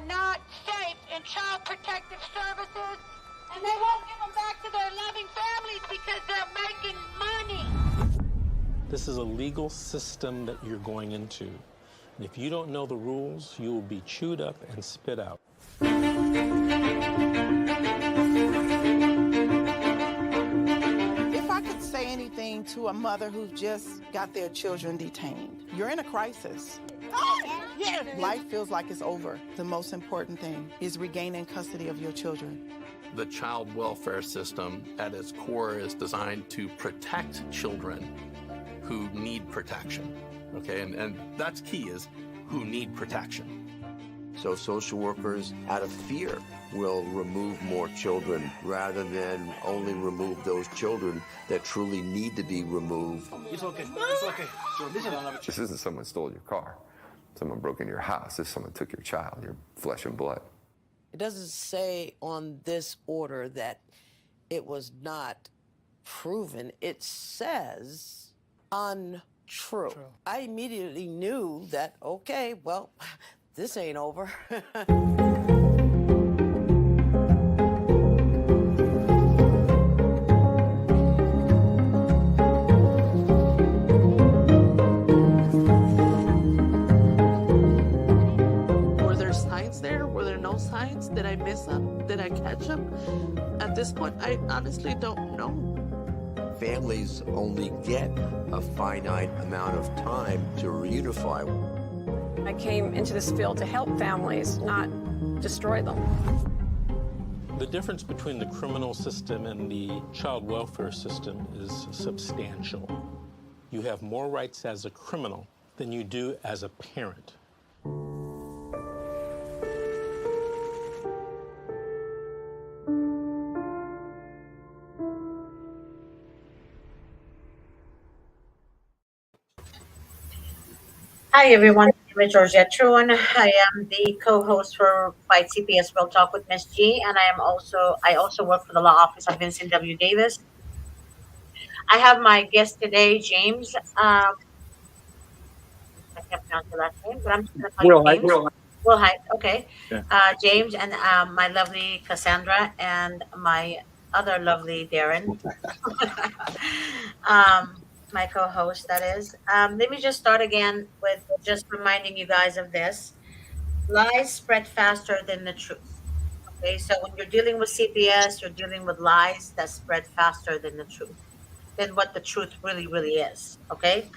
not safe in child protective services, and they won't give them back to their loving families because they're making money. This is a legal system that you're going into. And if you don't know the rules, you will be chewed up and spit out. If I could say anything to a mother who just got their children detained, you're in a crisis. Life feels like it's over. The most important thing is regaining custody of your children. The child welfare system at its core is designed to protect children who need protection, okay? And that's key, is who need protection. So social workers, out of fear, will remove more children rather than only remove those children that truly need to be removed. It's okay. It's okay. This isn't someone stole your car. Someone broke into your house. This someone took your child, your flesh and blood. It doesn't say on this order that it was not proven. It says untrue. I immediately knew that, okay, well, this ain't over. Were there signs there? Were there no signs? Did I miss them? Did I catch them? At this point, I honestly don't know. Families only get a finite amount of time to reunify. I came into this field to help families, not destroy them. The difference between the criminal system and the child welfare system is substantial. You have more rights as a criminal than you do as a parent. Hi everyone, my name is Georgette Truan. I am the co-host for Fight CPS Real Talk with Miss G, and I also work for the law office of Vincent W. Davis. I have my guest today, James. I can't pronounce your last name, but I'm just going to call you James. Will Hyde, okay. Yeah. James and my lovely Cassandra and my other lovely Darren. My co-host, that is. Let me just start again with just reminding you guys of this. Lies spread faster than the truth. Okay, so when you're dealing with CPS, you're dealing with lies that spread faster than the truth, than what the truth really, really is. Okay,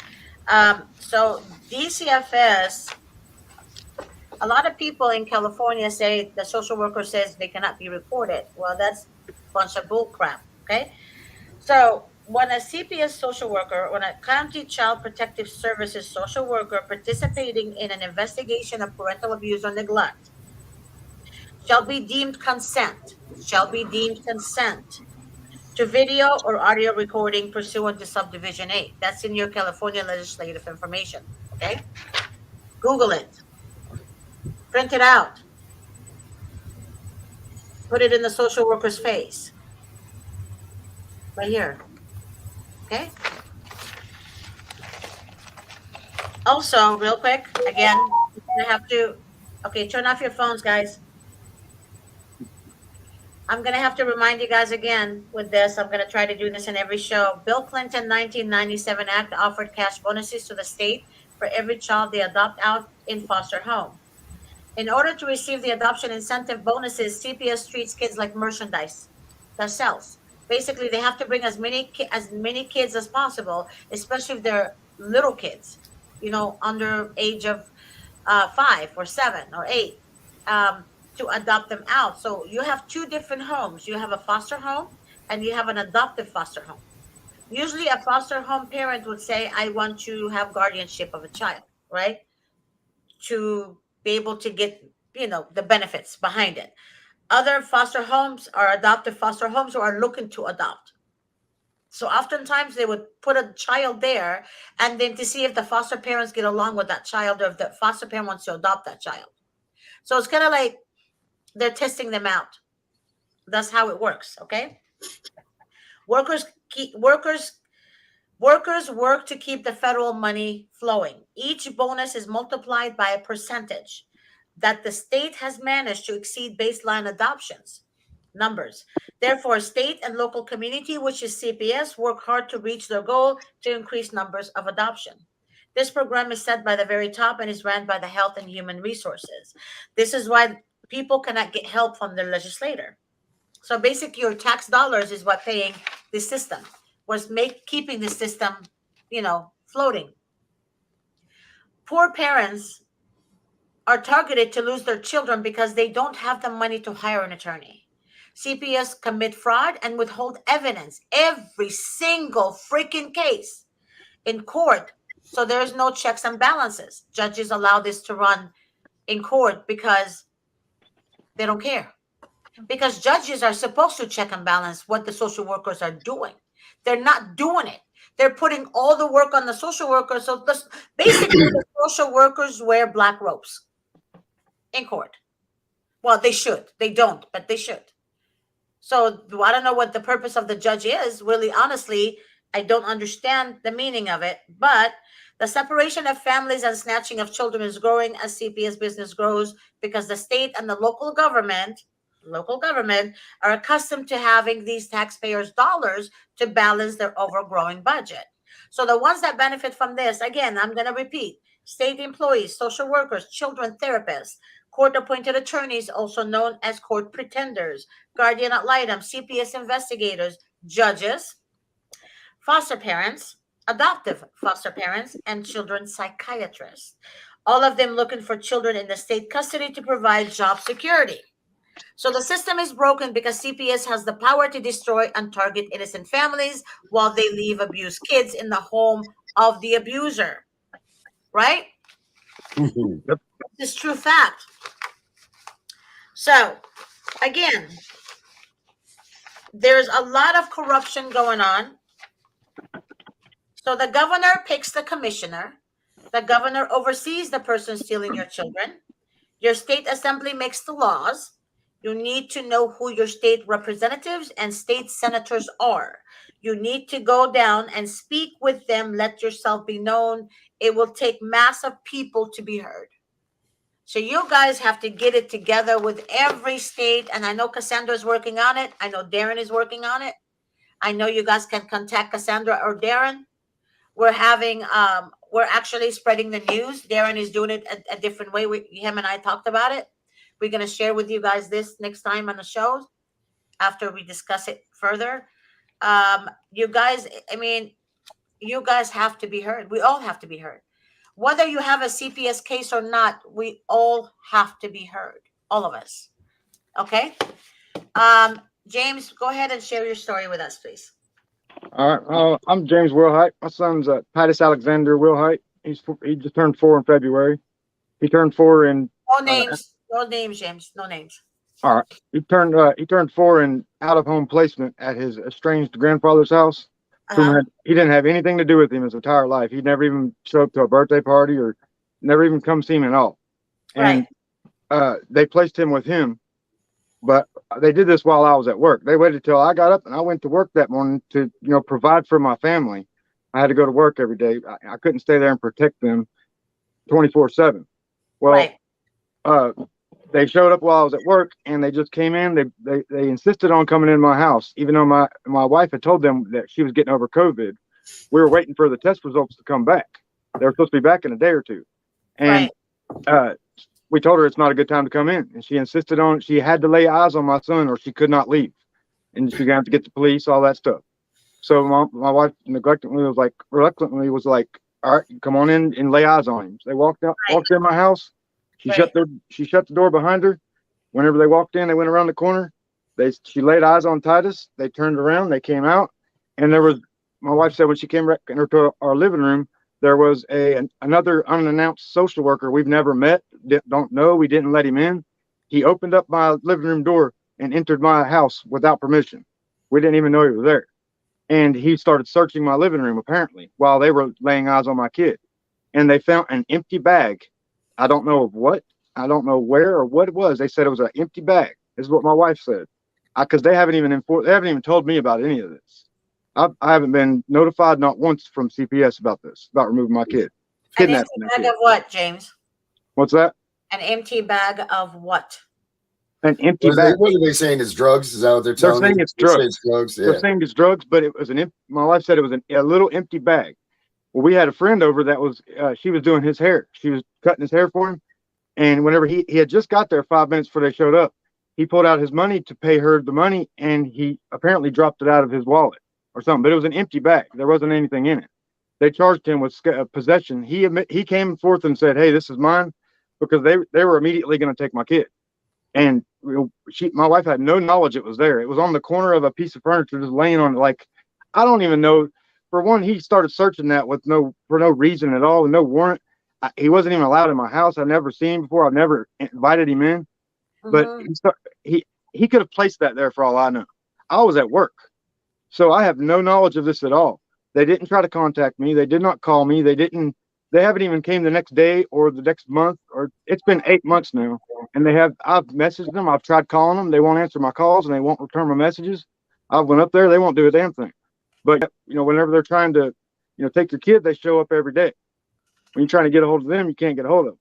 so DCFS, a lot of people in California say the social worker says they cannot be recorded. Well, that's a bunch of bull crap. Okay, so when a CPS social worker, when a county child protective services social worker participating in an investigation of parental abuse or neglect shall be deemed consent to video or audio recording pursuant to subdivision 8. That's in your California legislative information. Okay, Google it, print it out, put it in the social worker's face right here. Okay. Also, real quick, again, I have to, okay, turn off your phones, guys. I'm going to have to remind you guys again with this. I'm going to try to do this in every show. Bill Clinton 1997 Act offered cash bonuses to the state for every child they adopt out in foster home. In order to receive the adoption incentive bonuses, CPS treats kids like merchandise that sells. Basically, they have to bring as many kids as possible, especially if they're little kids, you know, under age of 5 or 7 or 8, to adopt them out. So you have two different homes. You have a foster home and you have an adoptive foster home. Usually a foster home parent would say, I want to have guardianship of a child, right? To be able to get, you know, the benefits behind it. Other foster homes are adoptive foster homes who are looking to adopt. So oftentimes they would put a child there and then to see if the foster parents get along with that child or if the foster parent wants to adopt that child. So it's kind of like they're testing them out. That's how it works, okay? Workers work to keep the federal money flowing. Each bonus is multiplied by a percentage. that the state has managed to exceed baseline adoptions numbers. Therefore, state and local community, which is CPS, work hard to reach their goal to increase numbers of adoption. This program is set by the very top and is ran by the Health and Human Resources. This is why people cannot get help from their legislator. So basically, your tax dollars is what paying this system, was keeping the system, floating. Poor parents are targeted to lose their children because they don't have the money to hire an attorney. CPS commit fraud and withhold evidence every single freaking case in court. So there's no checks and balances. Judges allow this to run in court because they don't care. Because judges are supposed to check and balance what the social workers are doing. They're not doing it. They're putting all the work on the social workers. So basically, the social workers wear black robes in court. Well, they should. They don't, but they should. So I don't know what the purpose of the judge is. Really, honestly, I don't understand the meaning of it. But the separation of families and snatching of children is growing as CPS business grows because the state and the local government are accustomed to having these taxpayers' dollars to balance their overgrowing budget. So the ones that benefit from this, again, I'm going to repeat, state employees, social workers, children therapists, court-appointed attorneys, also known as court pretenders, guardian ad litem, CPS investigators, judges, foster parents, adoptive foster parents, and children psychiatrists. All of them looking for children in the state custody to provide job security. So the system is broken because CPS has the power to destroy and target innocent families while they leave abused kids in the home of the abuser. Right? Yep. This is true fact. So, again, there's a lot of corruption going on. So the governor picks the commissioner. The governor oversees the person stealing your children. Your state assembly makes the laws. You need to know who your state representatives and state senators are. You need to go down and speak with them. Let yourself be known. It will take massive people to be heard. So you guys have to get it together with every state. And I know Cassandra is working on it. I know Darren is working on it. I know you guys can contact Cassandra or Darren. We're actually spreading the news. Darren is doing it a different way. Him and I talked about it. We're going to share with you guys this next time on the show after we discuss it further. You guys have to be heard. We all have to be heard. Whether you have a CPS case or not, we all have to be heard. All of us. Okay? James, go ahead and share your story with us, please. All right. I'm James Wilhite. My son's Pattis Alexander Wilhite. He just turned 4 in February. He turned 4 in... No names. No names, James. No names. All right. He turned 4 in out-of-home placement at his estranged grandfather's house. He didn't have anything to do with him his entire life. He never even showed up to a birthday party or never even come see him at all. And they placed him with him, but they did this while I was at work. They waited till I got up and I went to work that morning to, provide for my family. I had to go to work every day. I couldn't stay there and protect them 24/7. Well, they showed up while I was at work and they just came in. They insisted on coming in my house, even though my wife had told them that she was getting over COVID. We were waiting for the test results to come back. They were supposed to be back in a day or two. And we told her it's not a good time to come in. And she insisted on, she had to lay eyes on my son or she could not leave. And she got to get the police, all that stuff. So my wife reluctantly was like, all right, come on in and lay eyes on him. So they walked in my house. She shut the door behind her. Whenever they walked in, they went around the corner. She laid eyes on Titus. They turned around. They came out, and my wife said when she came into our living room, there was another unannounced social worker we've never met, don't know. We didn't let him in. He opened up my living room door and entered my house without permission. We didn't even know he was there. And he started searching my living room apparently while they were laying eyes on my kid. And they found an empty bag. I don't know of what, I don't know where or what it was. They said it was an empty bag. This is what my wife said. Because they haven't even told me about any of this. I haven't been notified not once from CPS about this, about removing my kid. An empty bag of what, James? What's that? An empty bag of what? An empty bag. What are they saying? It's drugs? Is that what they're They're telling saying you? it's drugs. Drugs. Yeah. They're saying it's drugs, but it was my wife said it was a little empty bag. Well, we had a friend over that was she was doing his hair. She was cutting his hair for him, and whenever he had just got there 5 minutes before they showed up, he pulled out his money to pay her the money, and he apparently dropped it out of his wallet or something. But it was an empty bag. There wasn't anything in it. They charged him with possession. He came forth and said, "Hey, this is mine," because they were immediately going to take my kid. And my wife had no knowledge it was there. It was on the corner of a piece of furniture, just laying on it. Like, I don't even know. For one, he started searching that for no reason at all, no warrant. He wasn't even allowed in my house. I've never seen him before. I've never invited him in. But he could have placed that there for all I know. I was at work, so I have no knowledge of this at all. They didn't try to contact me. They did not call me. They haven't even came the next day or the next month, or it's been 8 months now. And I've messaged them. I've tried calling them. They won't answer my calls and they won't return my messages. I went up there. They won't do a damn thing. But, whenever they're trying to, take your kid, they show up every day. When you're trying to get a hold of them, you can't get a hold of them.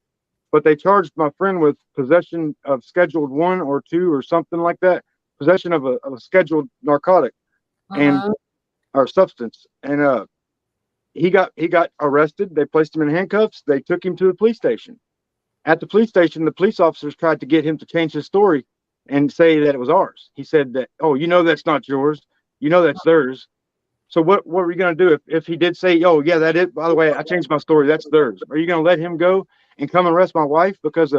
But they charged my friend with possession of Scheduled 1 or 2 or something like that, possession of a scheduled narcotic and or substance. And he got arrested. They placed him in handcuffs. They took him to the police station. At the police station, the police officers tried to get him to change his story and say that it was ours. He said that, "Oh, that's not yours. That's theirs." So what were you going to do if he did say, "Oh, yeah, that is, by the way, I changed my story. That's theirs"? Are you going to let him go and come and arrest my wife because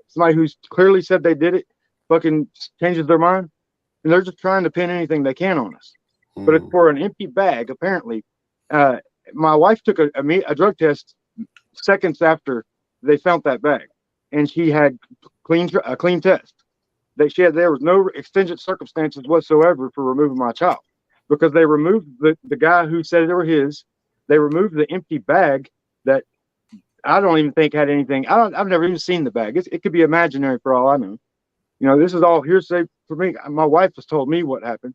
somebody who's clearly said they did it fucking changes their mind? And they're just trying to pin anything they can on us. But it's for an empty bag, apparently. My wife took a drug test seconds after they found that bag, and she had a clean test. There was no exigent circumstances whatsoever for removing my child, because they removed the guy who said they were his. They removed the empty bag that I don't even think had anything. I've never even seen the bag. It could be imaginary for all I know. This is all hearsay for me. My wife has told me what happened,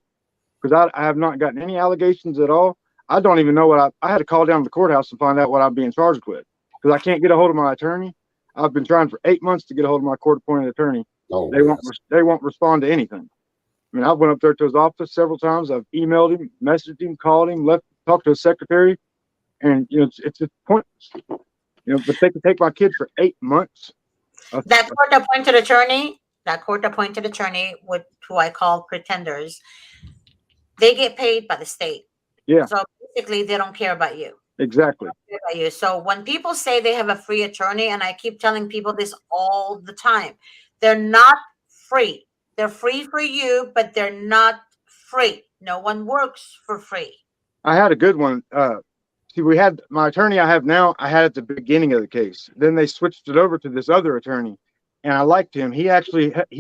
because I have not gotten any allegations at all. I don't even know what I had to call down to the courthouse to find out what I'm being charged with, because I can't get a hold of my attorney. I've been trying for 8 months to get a hold of my court-appointed attorney. Oh, they won't respond to anything. I mean, I went up there to his office several times. I've emailed him, messaged him, called him, talked to his secretary, and it's just pointless. But they can take my kid for 8 months. That court-appointed attorney, who I call pretenders, they get paid by the state. Yeah. So basically, they don't care about you. Exactly. They don't care about you. So when people say they have a free attorney, and I keep telling people this all the time, they're not free. They're free for you, but they're not free. No one works for free. I had a good one. See, we had my attorney I have now, I had at the beginning of the case. Then they switched it over to this other attorney, and I liked him. He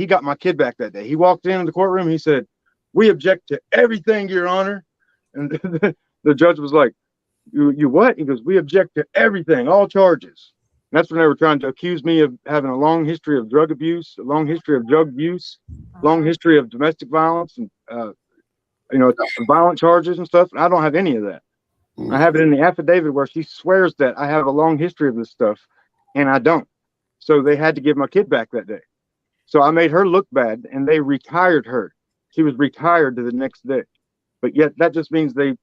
got my kid back that day. He walked in the courtroom. He said, "We object to everything, Your Honor." And the judge was like, you what? He goes, "We object to everything, all charges." And that's when they were trying to accuse me of having a long history of drug abuse, a long history of drug use, long history of domestic violence, and violent charges and stuff. And I don't have any of that. I have it in the affidavit where she swears that I have a long history of this stuff, and I don't. So they had to give my kid back that day. So I made her look bad, and they retired her. She was retired to the next day. But yet that just means they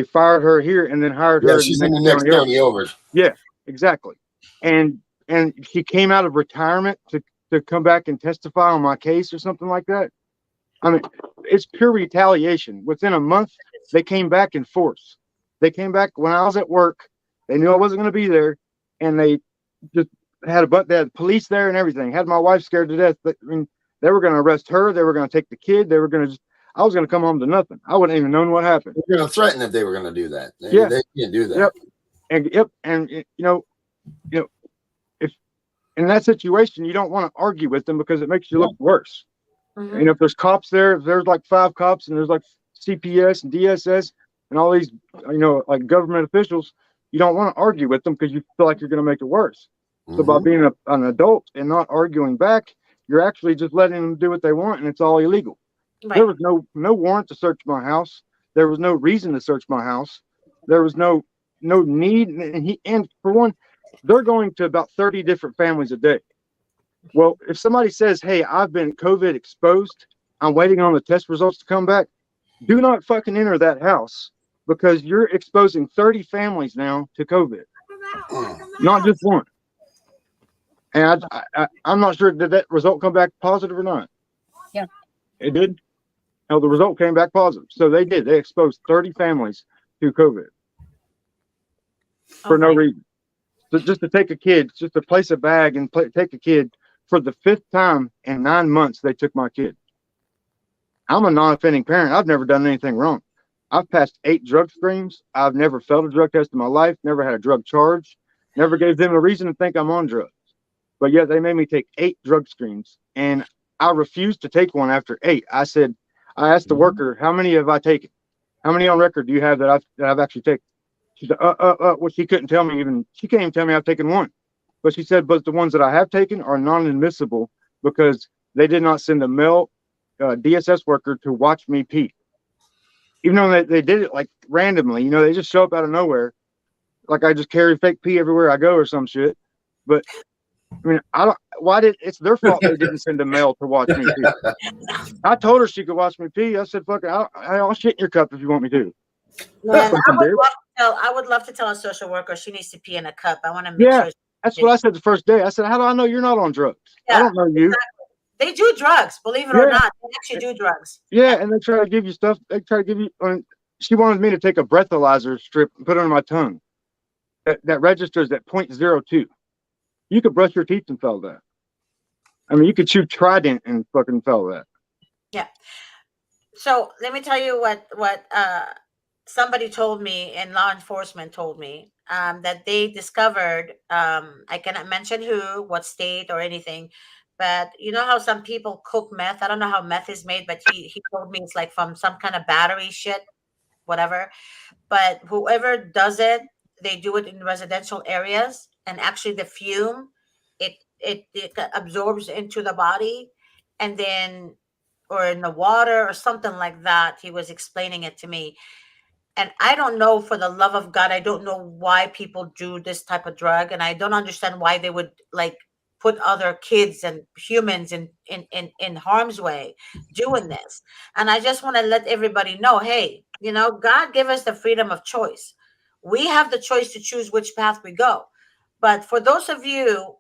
fired her here and then hired her. She's in the next county over. Yeah, exactly. And she came out of retirement to come back and testify on my case or something like that. I mean, it's pure retaliation. Within a month, they came back in force. They came back when I was at work. They knew I wasn't going to be there, and they just had they had police there and everything. Had my wife scared to death. But I mean, they were going to arrest her. They were going to take the kid. They were going to I was going to come home to nothing. I wouldn't even known what happened. They're going to threaten if they were going to do that. They can't do that. Yep. And if in that situation, you don't want to argue with them because it makes you look worse. And if there's cops there, if there's like 5 cops and there's like CPS and DSS and all these, like government officials, you don't want to argue with them because you feel like you're going to make it worse. So by being an adult and not arguing back, you're actually just letting them do what they want, and it's all illegal. Right. There was no warrant to search my house. There was no reason to search my house. There was no need. And for one, they're going to about 30 different families a day. Well, if somebody says, hey, I've been COVID exposed, I'm waiting on the test results to come back, do not fucking enter that house because you're exposing 30 families now to COVID, not just one. And I'm not sure, did that result come back positive or not? Yeah. It did? No, the result came back positive. So they did. They exposed 30 families to COVID for no reason. So just to take a kid, just to place a bag and take a kid for the 5th time in 9 months, they took my kid. I'm a non-offending parent. I've never done anything wrong. I've passed 8 drug screens. I've never failed a drug test in my life, never had a drug charge, never gave them a reason to think I'm on drugs. But yet they made me take 8 drug screens, and I refused to take one after 8. I asked the worker, how many have I taken? How many on record do you have that I've actually taken? She said, well, she couldn't tell me even, she can't even tell me I've taken one. But she said, but the ones that I have taken are non-admissible because they did not send a male DSS worker to watch me pee. Even though they did it like randomly, they just show up out of nowhere. Like I just carry fake pee everywhere I go or some shit. But I mean, it's their fault they didn't send a male to watch me pee. I told her she could watch me pee. I said, fuck it, I'll shit in your cup if you want me to. Man, I would love to tell a social worker she needs to pee in a cup. I want to make sure. That's what I said the first day. I said, how do I know you're not on drugs? I don't know you. Exactly. They do drugs, believe it or not. They actually do drugs. Yeah, and they try to give you stuff. They try to give you. She wanted me to take a breathalyzer strip and put it on my tongue. That registers at 0.02. You could brush your teeth and fail that. I mean, you could chew Trident and fucking fail that. Yeah. So let me tell you what somebody told me, and law enforcement told me, that they discovered. I cannot mention who, what state, or anything. But you know how some people cook meth? I don't know how meth is made, but he told me it's like from some kind of battery shit, whatever. But whoever does it, they do it in residential areas, and actually the fume, it absorbs into the body, and then, or in the water or something like that. He was explaining it to me. And I don't know, for the love of God, I don't know why people do this type of drug. And I don't understand why they would like put other kids and humans in harm's way doing this. And I just want to let everybody know, hey, God gave us the freedom of choice. We have the choice to choose which path we go. But for those of you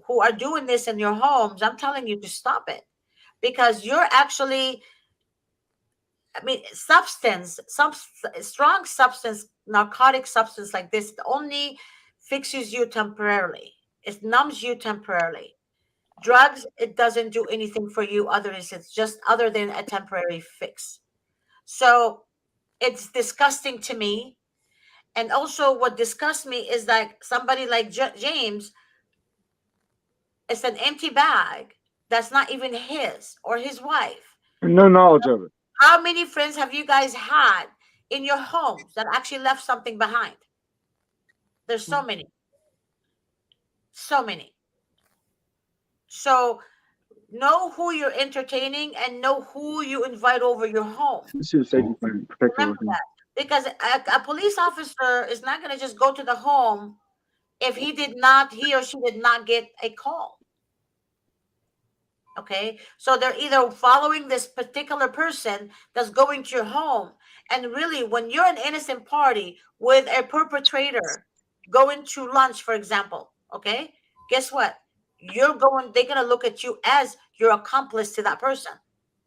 who are doing this in your homes, I'm telling you to stop it, because you're actually, strong substance, narcotic substance like this only fixes you temporarily. It numbs you temporarily. Drugs, it doesn't do anything for you other than a temporary fix. So it's disgusting to me. And also what disgusts me is like somebody like James, it's an empty bag that's not even his or his wife. No knowledge of it. How many friends have you guys had in your homes that actually left something behind? There's so many. So many. So know who you're entertaining and know who you invite over your home. Remember that. Because a police officer is not going to just go to the home if he or she did not get a call. Okay, so they're either following this particular person that's going to your home. And really, when you're an innocent party with a perpetrator going to lunch, for example, okay, guess what? They're going to look at you as your accomplice to that person.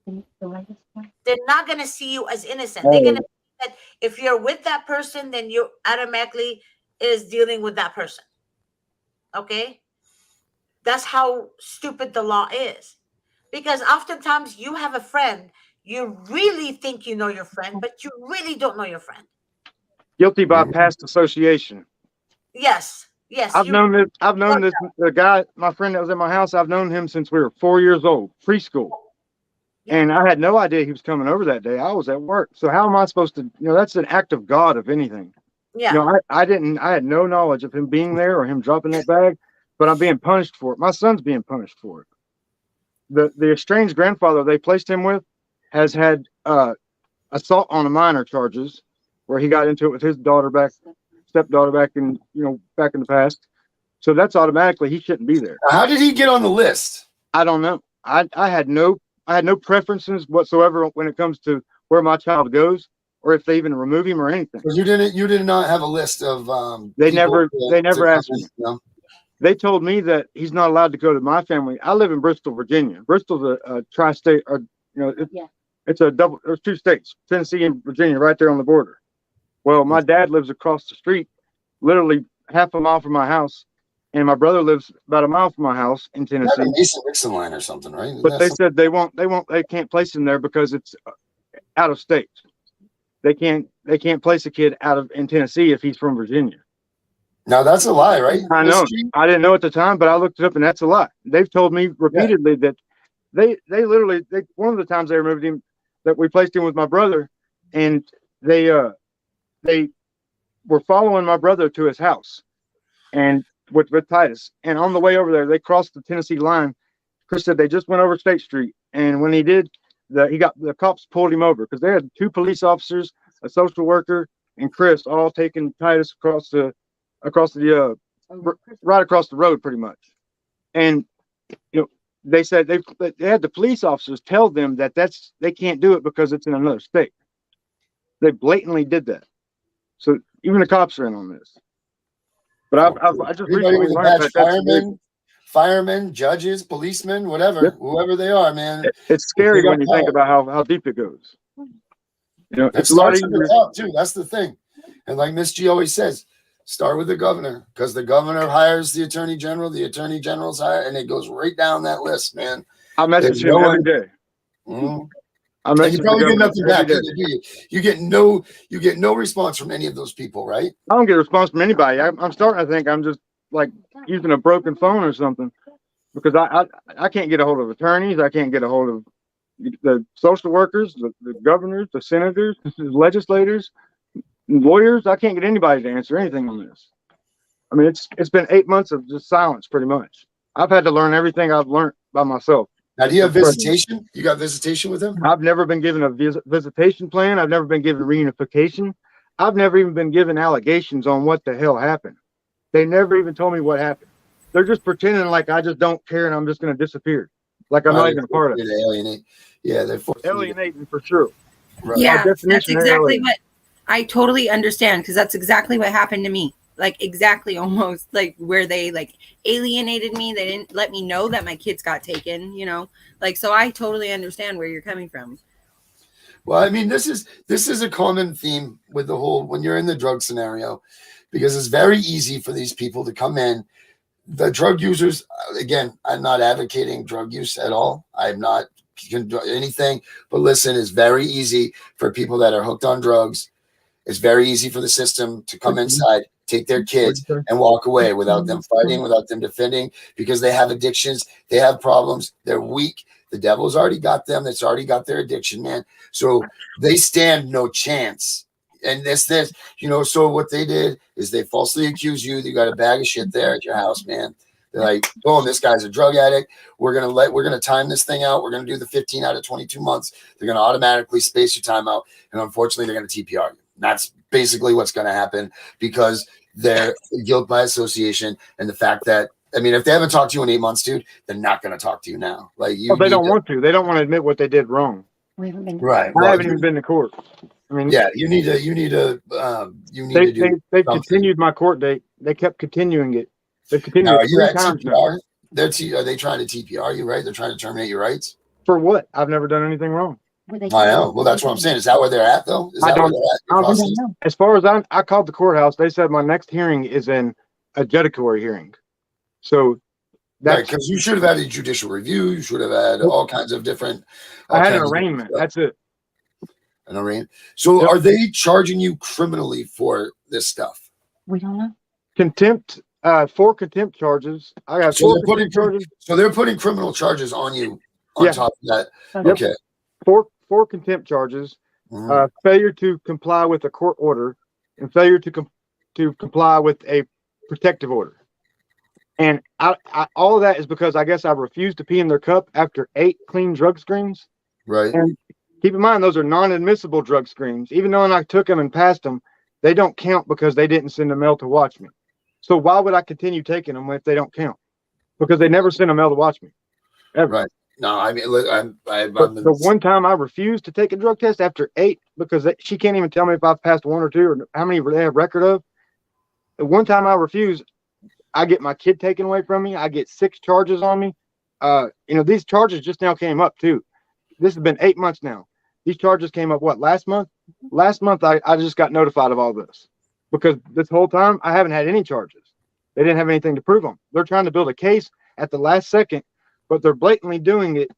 They're not going to see you as innocent. They're going to see that if you're with that person, then you automatically is dealing with that person. Okay? That's how stupid the law is. Because oftentimes you have a friend, you really think you know your friend, but you really don't know your friend. Guilty by past association. Yes. I've known the guy, my friend that was at my house, I've known him since we were 4 years old, preschool. Yeah. And I had no idea he was coming over that day. I was at work. So how am I supposed to, that's an act of God, if anything. Yeah. I had no knowledge of him being there or him dropping that bag, but I'm being punished for it. My son's being punished for it. The estranged grandfather they placed him with has had assault on a minor charges, where he got into it with his stepdaughter back in the past. So that's automatically he shouldn't be there. How did he get on the list? I don't know. I had no preferences whatsoever when it comes to where my child goes or if they even remove him or anything. You did not have a list of they never asked me. No? They told me that he's not allowed to go to my family. I live in Bristol, Virginia. Bristol's a tri-state, or it's a double. There's 2 states, Tennessee and Virginia, right there on the border. Well, my dad lives across the street, literally half a mile from my house, and my brother lives about a mile from my house in Tennessee. Like a Mason-Dixon line or something, right? But they said they can't place him there because it's out of state. They can't place a kid in Tennessee if he's from Virginia. Now that's a lie, right? I know. I didn't know at the time, but I looked it up, and that's a lie. They've told me repeatedly that they literally one of the times they removed him, that we placed him with my brother, and they were following my brother to his house, and with Titus, and on the way over there, they crossed the Tennessee line. Chris said they just went over State Street, and when he did, the cops pulled him over because they had 2 police officers, a social worker, and Chris all taking Titus right across the road pretty much. And they said they had the police officers tell them that they can't do it because it's in another state. They blatantly did that. So even the cops are in on this. But I just recently learned that firemen, judges, policemen, whatever, whoever they are, man. It's scary when you think about how deep it goes. It's a lot easier too. That's the thing. And like Miss G always says, start with the governor, because the governor hires the attorney general's hire, and it goes right down that list, man. I message him every day. Mm-hmm. And you probably get nothing back. You get no response from any of those people, right? I don't get a response from anybody. I'm starting to think I'm just like using a broken phone or something, because I can't get a hold of attorneys. I can't get a hold of the social workers, the governors, the senators, the legislators, lawyers. I can't get anybody to answer anything on this. I mean, it's been 8 months of just silence, pretty much. I've had to learn everything I've learned by myself. Now, do you have visitation? You got visitation with him? I've never been given a visitation plan. I've never been given reunification. I've never even been given allegations on what the hell happened. They never even told me what happened. They're just pretending like I just don't care and I'm just going to disappear. Like I'm not even a part of it. Alienate. Yeah, they're alienating for sure. Right. Yeah, that's exactly what I totally understand, because that's exactly what happened to me. Like exactly, almost like where they like alienated me. They didn't let me know that my kids got taken, so I totally understand where you're coming from. Well, I mean, this is a common theme with the whole, when you're in the drug scenario, because it's very easy for these people to come in. The drug users, again, I'm not advocating drug use at all. I'm not anything, but listen, it's very easy for people that are hooked on drugs. It's very easy for the system to come inside, take their kids, and walk away without them fighting, without them defending, because they have addictions, they have problems, they're weak. The devil's already got them. It's already got their addiction, man. So they stand no chance. And so what they did is they falsely accused you. You got a bag of shit there at your house, man. They're like, boom, this guy's a drug addict. We're gonna time this thing out. We're gonna do the 15 out of 22 months. They're gonna automatically space your time out, and unfortunately, they're gonna TPR you. That's basically what's gonna happen, because they're guilt by association, and the fact that, I mean, if they haven't talked to you in 8 months, dude, they're not gonna talk to you now. Like they don't want to. They don't want to admit what they did wrong. Right. I haven't even been to court. I mean, yeah, you need to They continued my court date. They kept continuing it. They continued now, are you 3 at times TPR? now. Are they trying to TPR you, right? They're trying to terminate your rights? For what? I've never done anything wrong. I know. Well, that's what I'm saying. Is that where they're at, though? Is that where they're at? As far as I called the courthouse, they said my next hearing is an adjudicatory hearing. So that's because you should have had a judicial review. You should have had all kinds of different. I had an arraignment. That's it. An arraignment. So are they charging you criminally for this stuff? We don't know. Contempt, 4 contempt charges. I got 4 contempt charges. So they're putting criminal charges on you on top of that. Okay. 4 contempt charges. Failure to comply with a court order and failure to comply with a protective order. And all of that is because I guess I refused to pee in their cup after 8 clean drug screens. Right. And keep in mind, those are non-admissible drug screens. Even though I took them and passed them, they don't count because they didn't send a mail to watch me. So why would I continue taking them if they don't count? Because they never sent a male to watch me, ever. Right. No, I mean, look, But the one time I refused to take a drug test after 8, because she can't even tell me if I've passed 1 or 2 or how many they have record of. The one time I refused, I get my kid taken away from me. I get 6 charges on me. These charges just now came up too. This has been 8 months now. These charges came up last month? Last month I just got notified of all this, because this whole time I haven't had any charges. They didn't have anything to prove them. They're trying to build a case at the last second, but they're blatantly doing it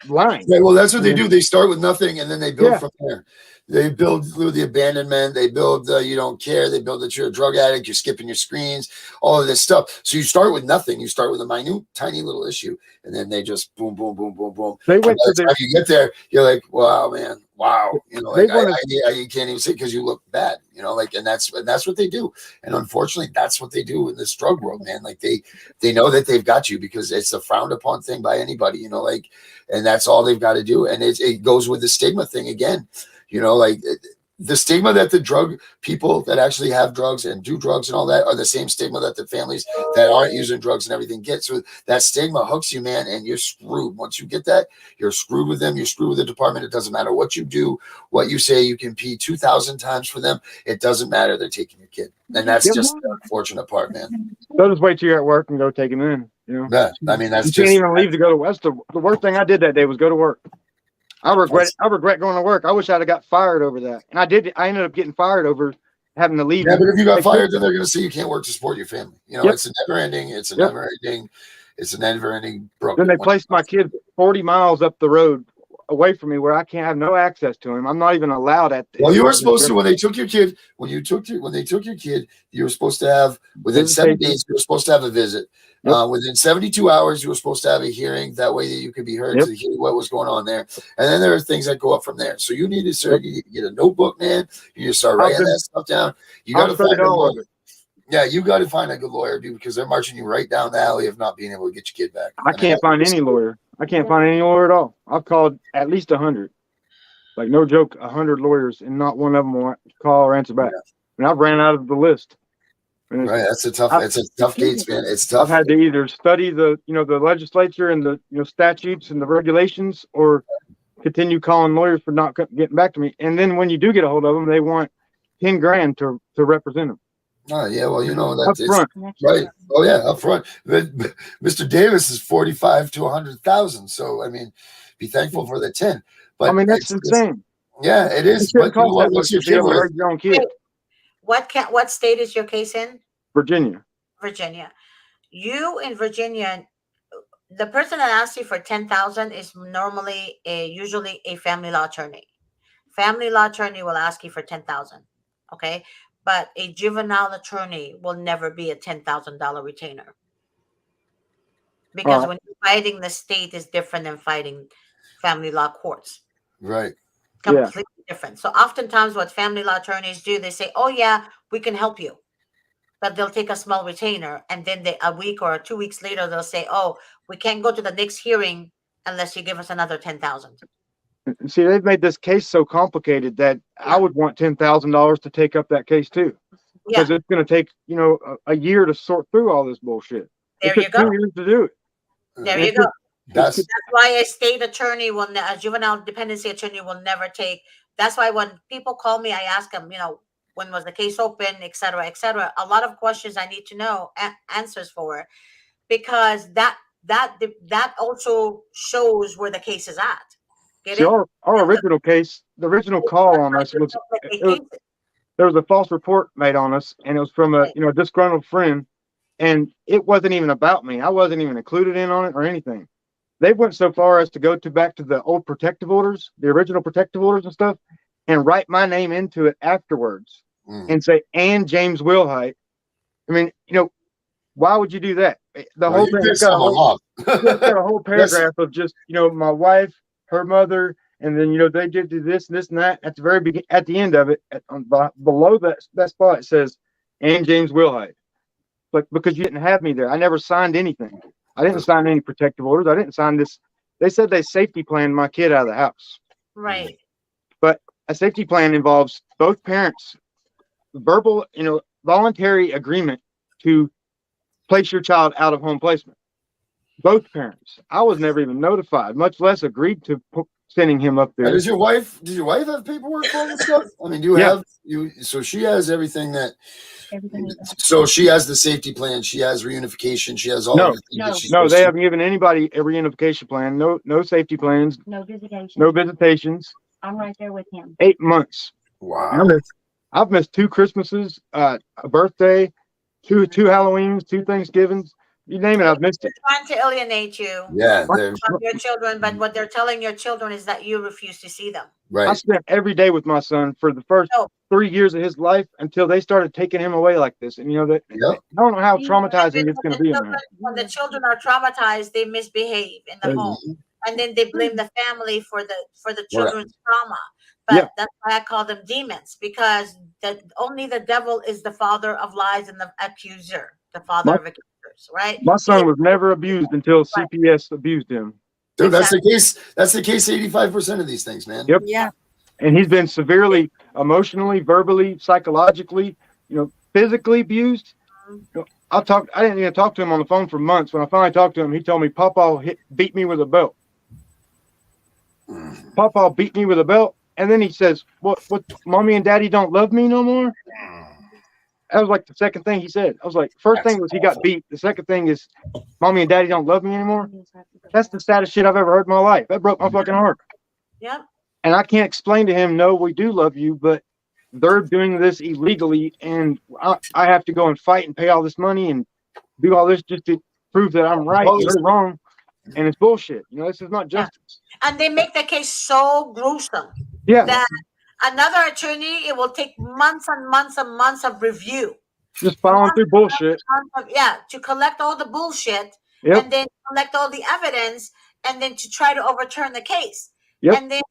lying. Yeah, well, that's what they do. They start with nothing and then they build Yeah. from there. They build through the abandonment. They build you don't care. They build that you're a drug addict. You're skipping your screens, all of this stuff. So you start with nothing. You start with a minute, tiny little issue, and then they just boom, boom, boom, boom, boom. They And went by to the the time you get there, you're like, wow, man, wow. You know, They like wanna- you can't even say because you look bad. You know, like, and that's what they do. And unfortunately, that's what they do in this drug world, man. Like they know that they've got you because it's a frowned upon thing by anybody. You know, like, and that's all they've got to do. And it goes with the stigma thing again. You know, like the stigma that the drug people that actually have drugs and do drugs and all that are the same stigma that the families that aren't using drugs and everything get. So that stigma hooks you, man, and you're screwed. Once you get that, you're screwed with them. You're screwed with the department. It doesn't matter what you do, what you say. You can pee 2,000 times for them. It doesn't matter. They're taking your kid. And that's just the unfortunate part, man. They'll just wait till you're at work and go take him in. You know? Yeah, I mean, that's you just can't even leave to go to West. The worst thing I did that day was go to work. I regret going to work. I wish I'd have got fired over that. And I ended up getting fired over having to leave. Yeah, but if you got fired, then they're going to say you can't work to support your family. You know, Yep. it's a never ending brook. Then they placed my kid 40 miles up the road away from me where I can't have no access to him. I'm not even allowed at the. Well, you were supposed to, when they took your kid, when they took your kid, you were supposed to have, within 7 days, you were supposed to have a visit. Yep. Within 72 hours, you were supposed to have a hearing. That way that you could be heard Yep. to hear what was going on there. And then there are things that go up from there. So you need to get a notebook, man. You need to start writing that stuff down. You got to find a lawyer. Yeah, you got to find a good lawyer, dude, because they're marching you right down the alley of not being able to get your kid back. I can't find any lawyer. I can't find any lawyer at all. I've called at least 100. Like, no joke, 100 lawyers, and not one of them will call or answer back. And I've ran out of the list. Right, it's a tough gates, man. It's tough. I've had to either study the legislature and the statutes and the regulations, or continue calling lawyers for not getting back to me. And then when you do get a hold of them, they want 10 grand to represent them. Oh yeah, well, you know that's up front, right? Oh yeah, up front. Mr. Davis is 45 to 100,000. So I mean, be thankful for the 10. But I mean, that's insane. Yeah, it is. But you know what? What's your kid worth? Your own kid. What state is your case in? Virginia. Virginia. You in Virginia, the person that asks you for 10,000 is normally usually a family law attorney. Family law attorney will ask you for 10,000. Okay, but a juvenile attorney will never be a $10,000 retainer, because when you're fighting the state is different than fighting family law courts. Right. Completely different. So oftentimes what family law attorneys do, they say, oh yeah, we can help you. But they'll take a small retainer, and then a week or 2 weeks later, they'll say, oh, we can't go to the next hearing unless you give us another 10,000. See, they've made this case so complicated that I would want $10,000 to take up that case too. Because it's going to take, a year to sort through all this bullshit. There you go. 2 years to do it. There you go. That's why a state attorney a juvenile dependency attorney will never take. That's why when people call me, I ask them, when was the case open, et cetera, et cetera. A lot of questions I need to know answers for, because that also shows where the case is at. See, our original case, the original call on us was there was a false report made on us, and it was from a disgruntled friend, and it wasn't even about me. I wasn't even included in on it or anything. They went so far as to go back to the old protective orders, the original protective orders and stuff, and write my name into it afterwards and say, and James Wilhite. I mean, why would you do that? The whole thing got a whole paragraph of just, my wife, her mother, and then, they did do this and this and that. At the very beginning, at the end of it, below that spot, it says, and James Wilhite. But because you didn't have me there, I never signed anything. I didn't sign any protective orders. I didn't sign this. They said they safety planned my kid out of the house. Right. But a safety plan involves both parents, verbal, voluntary agreement to place your child out of home placement. Both parents. I was never even notified, much less agreed to sending him up there. Did your wife have paperwork for all this stuff? I mean, do you have you? So she has everything that. So she has the safety plan. She has reunification. She has all of the No, they haven't given anybody a reunification plan. No safety plans. No visitations. No visitations. I'm right there with him. 8 months. Wow. I've missed 2 Christmases, a birthday, two Halloweens, 2 Thanksgivings. You name it, I've missed it. They're trying to alienate you. Yeah, from your children, but what they're telling your children is that you refuse to see them. Right. I spent every day with my son for the first 3 years of his life until they started taking him away like this. And I don't know how traumatizing it's going to be. When the children are traumatized, they misbehave in the home, and then they blame the family for the children's trauma. But that's why I call them demons, because only the devil is the father of lies and the accuser, the father of accusers. Right. My son was never abused until CPS abused him. Dude, that's the case. That's the case. 85% of these things, man. Yep. Yeah. And he's been severely, emotionally, verbally, psychologically, physically abused. I didn't even talk to him on the phone for months. When I finally talked to him, he told me Papa beat me with a belt. Papa beat me with a belt, and then he says, "What? Mommy and Daddy don't love me no more." That was like the second thing he said. I was like, first thing was he got beat. The second thing is, Mommy and Daddy don't love me anymore. That's the saddest shit I've ever heard in my life. That broke my fucking heart. Yep. And I can't explain to him, no, we do love you, but they're doing this illegally, and I have to go and fight and pay all this money and do all this just to prove that I'm right and they're wrong. And it's bullshit. This is not justice. And they make the case so gruesome. Yeah. That another attorney, it will take months and months and months of review. Just following through bullshit. To collect all the bullshit, Yep. and then collect all the evidence, and then to try to overturn the case. Yep. And then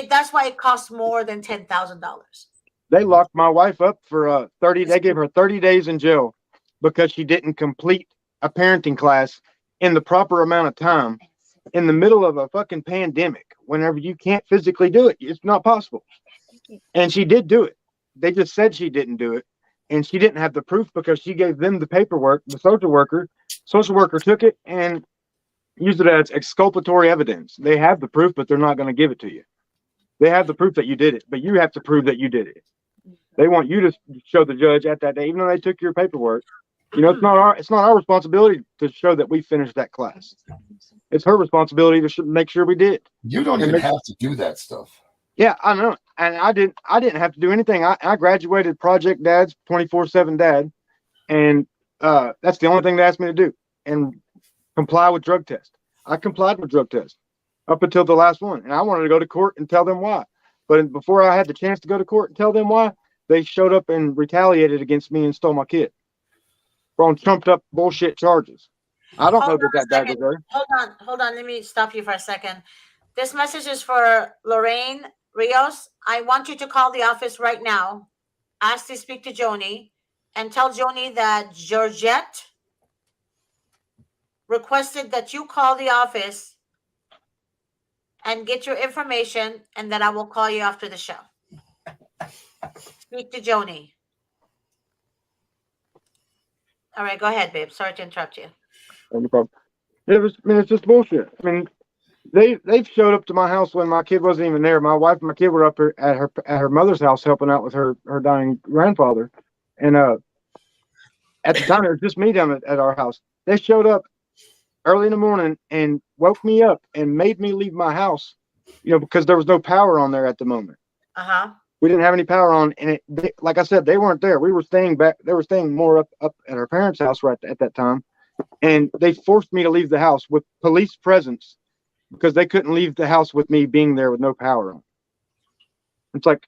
that's why it costs more than $10,000. They locked my wife up for 30. They gave her 30 days in jail because she didn't complete a parenting class in the proper amount of time in the middle of a fucking pandemic. Whenever you can't physically do it, it's not possible. And she did do it. They just said she didn't do it, and she didn't have the proof because she gave them the paperwork. The social worker took it and used it as exculpatory evidence. They have the proof, but they're not going to give it to you. They have the proof that you did it, but you have to prove that you did it. They want you to show the judge at that day, even though they took your paperwork. It's not our responsibility to show that we finished that class. It's her responsibility to make sure we did. You don't even have to do that stuff. Yeah, I know. And I didn't have to do anything. I graduated Project Dad's 24/7 Dad, and that's the only thing they asked me to do, and comply with drug test. I complied with drug test up until the last one, and I wanted to go to court and tell them why. But before I had the chance to go to court and tell them why, they showed up and retaliated against me and stole my kid on trumped up bullshit charges. I don't know that dad was there. Hold on. Let me stop you for a second. This message is for Lorraine Rios. I want you to call the office right now. Ask to speak to Joni, and tell Joni that Georgette requested that you call the office and get your information, and that I will call you after the show. Speak to Joni. All right, go ahead, babe. Sorry to interrupt you. No problem. It's just bullshit. I mean, they've showed up to my house when my kid wasn't even there. My wife and my kid were up here at her mother's house helping out with her dying grandfather, and at the time it was just me down at our house. They showed up early in the morning and woke me up and made me leave my house, because there was no power on there at the moment. We didn't have any power on, and like I said, they weren't there. We were staying back. They were staying more up at our parents' house right at that time, and they forced me to leave the house with police presence because they couldn't leave the house with me being there with no power on. It's like,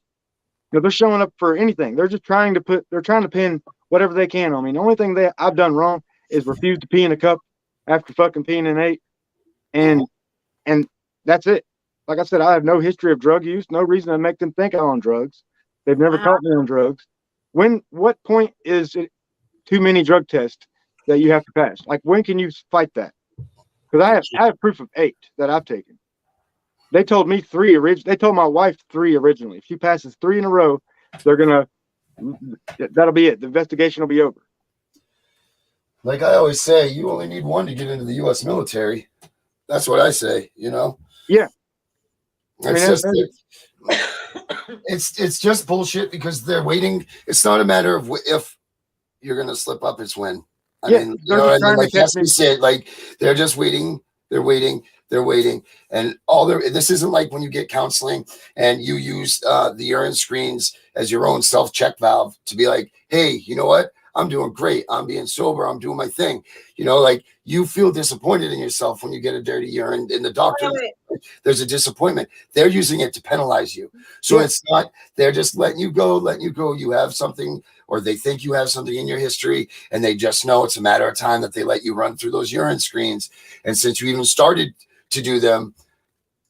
they're showing up for anything. They're just trying to pin whatever they can on me. The only thing I've done wrong is refuse to pee in a cup after fucking peeing in 8, and that's it. Like I said, I have no history of drug use, no reason to make them think I'm on drugs. They've never caught me on drugs. What point is it too many drug tests that you have to pass? Like, when can you fight that? Because I have proof of 8 that I've taken. They told me 3 originally. They told my wife 3 originally. If she passes 3 in a row, they're gonna That'll be it. The investigation will be over. Like I always say, you only need one to get into the U.S. military. That's what I say. Yeah. It's just bullshit because they're waiting. It's not a matter of if you're going to slip up, it's when. I mean, like Jesse said, like they're just waiting. They're waiting. And this isn't like when you get counseling and you use the urine screens as your own self-check valve to be like, hey, you know what? I'm doing great. I'm being sober. I'm doing my thing. Like you feel disappointed in yourself when you get a dirty urine and the doctor, there's a disappointment. They're using it to penalize you. So it's not, they're just letting you go. You have something, or they think you have something in your history, and they just know it's a matter of time that they let you run through those urine screens. And since you even started to do them,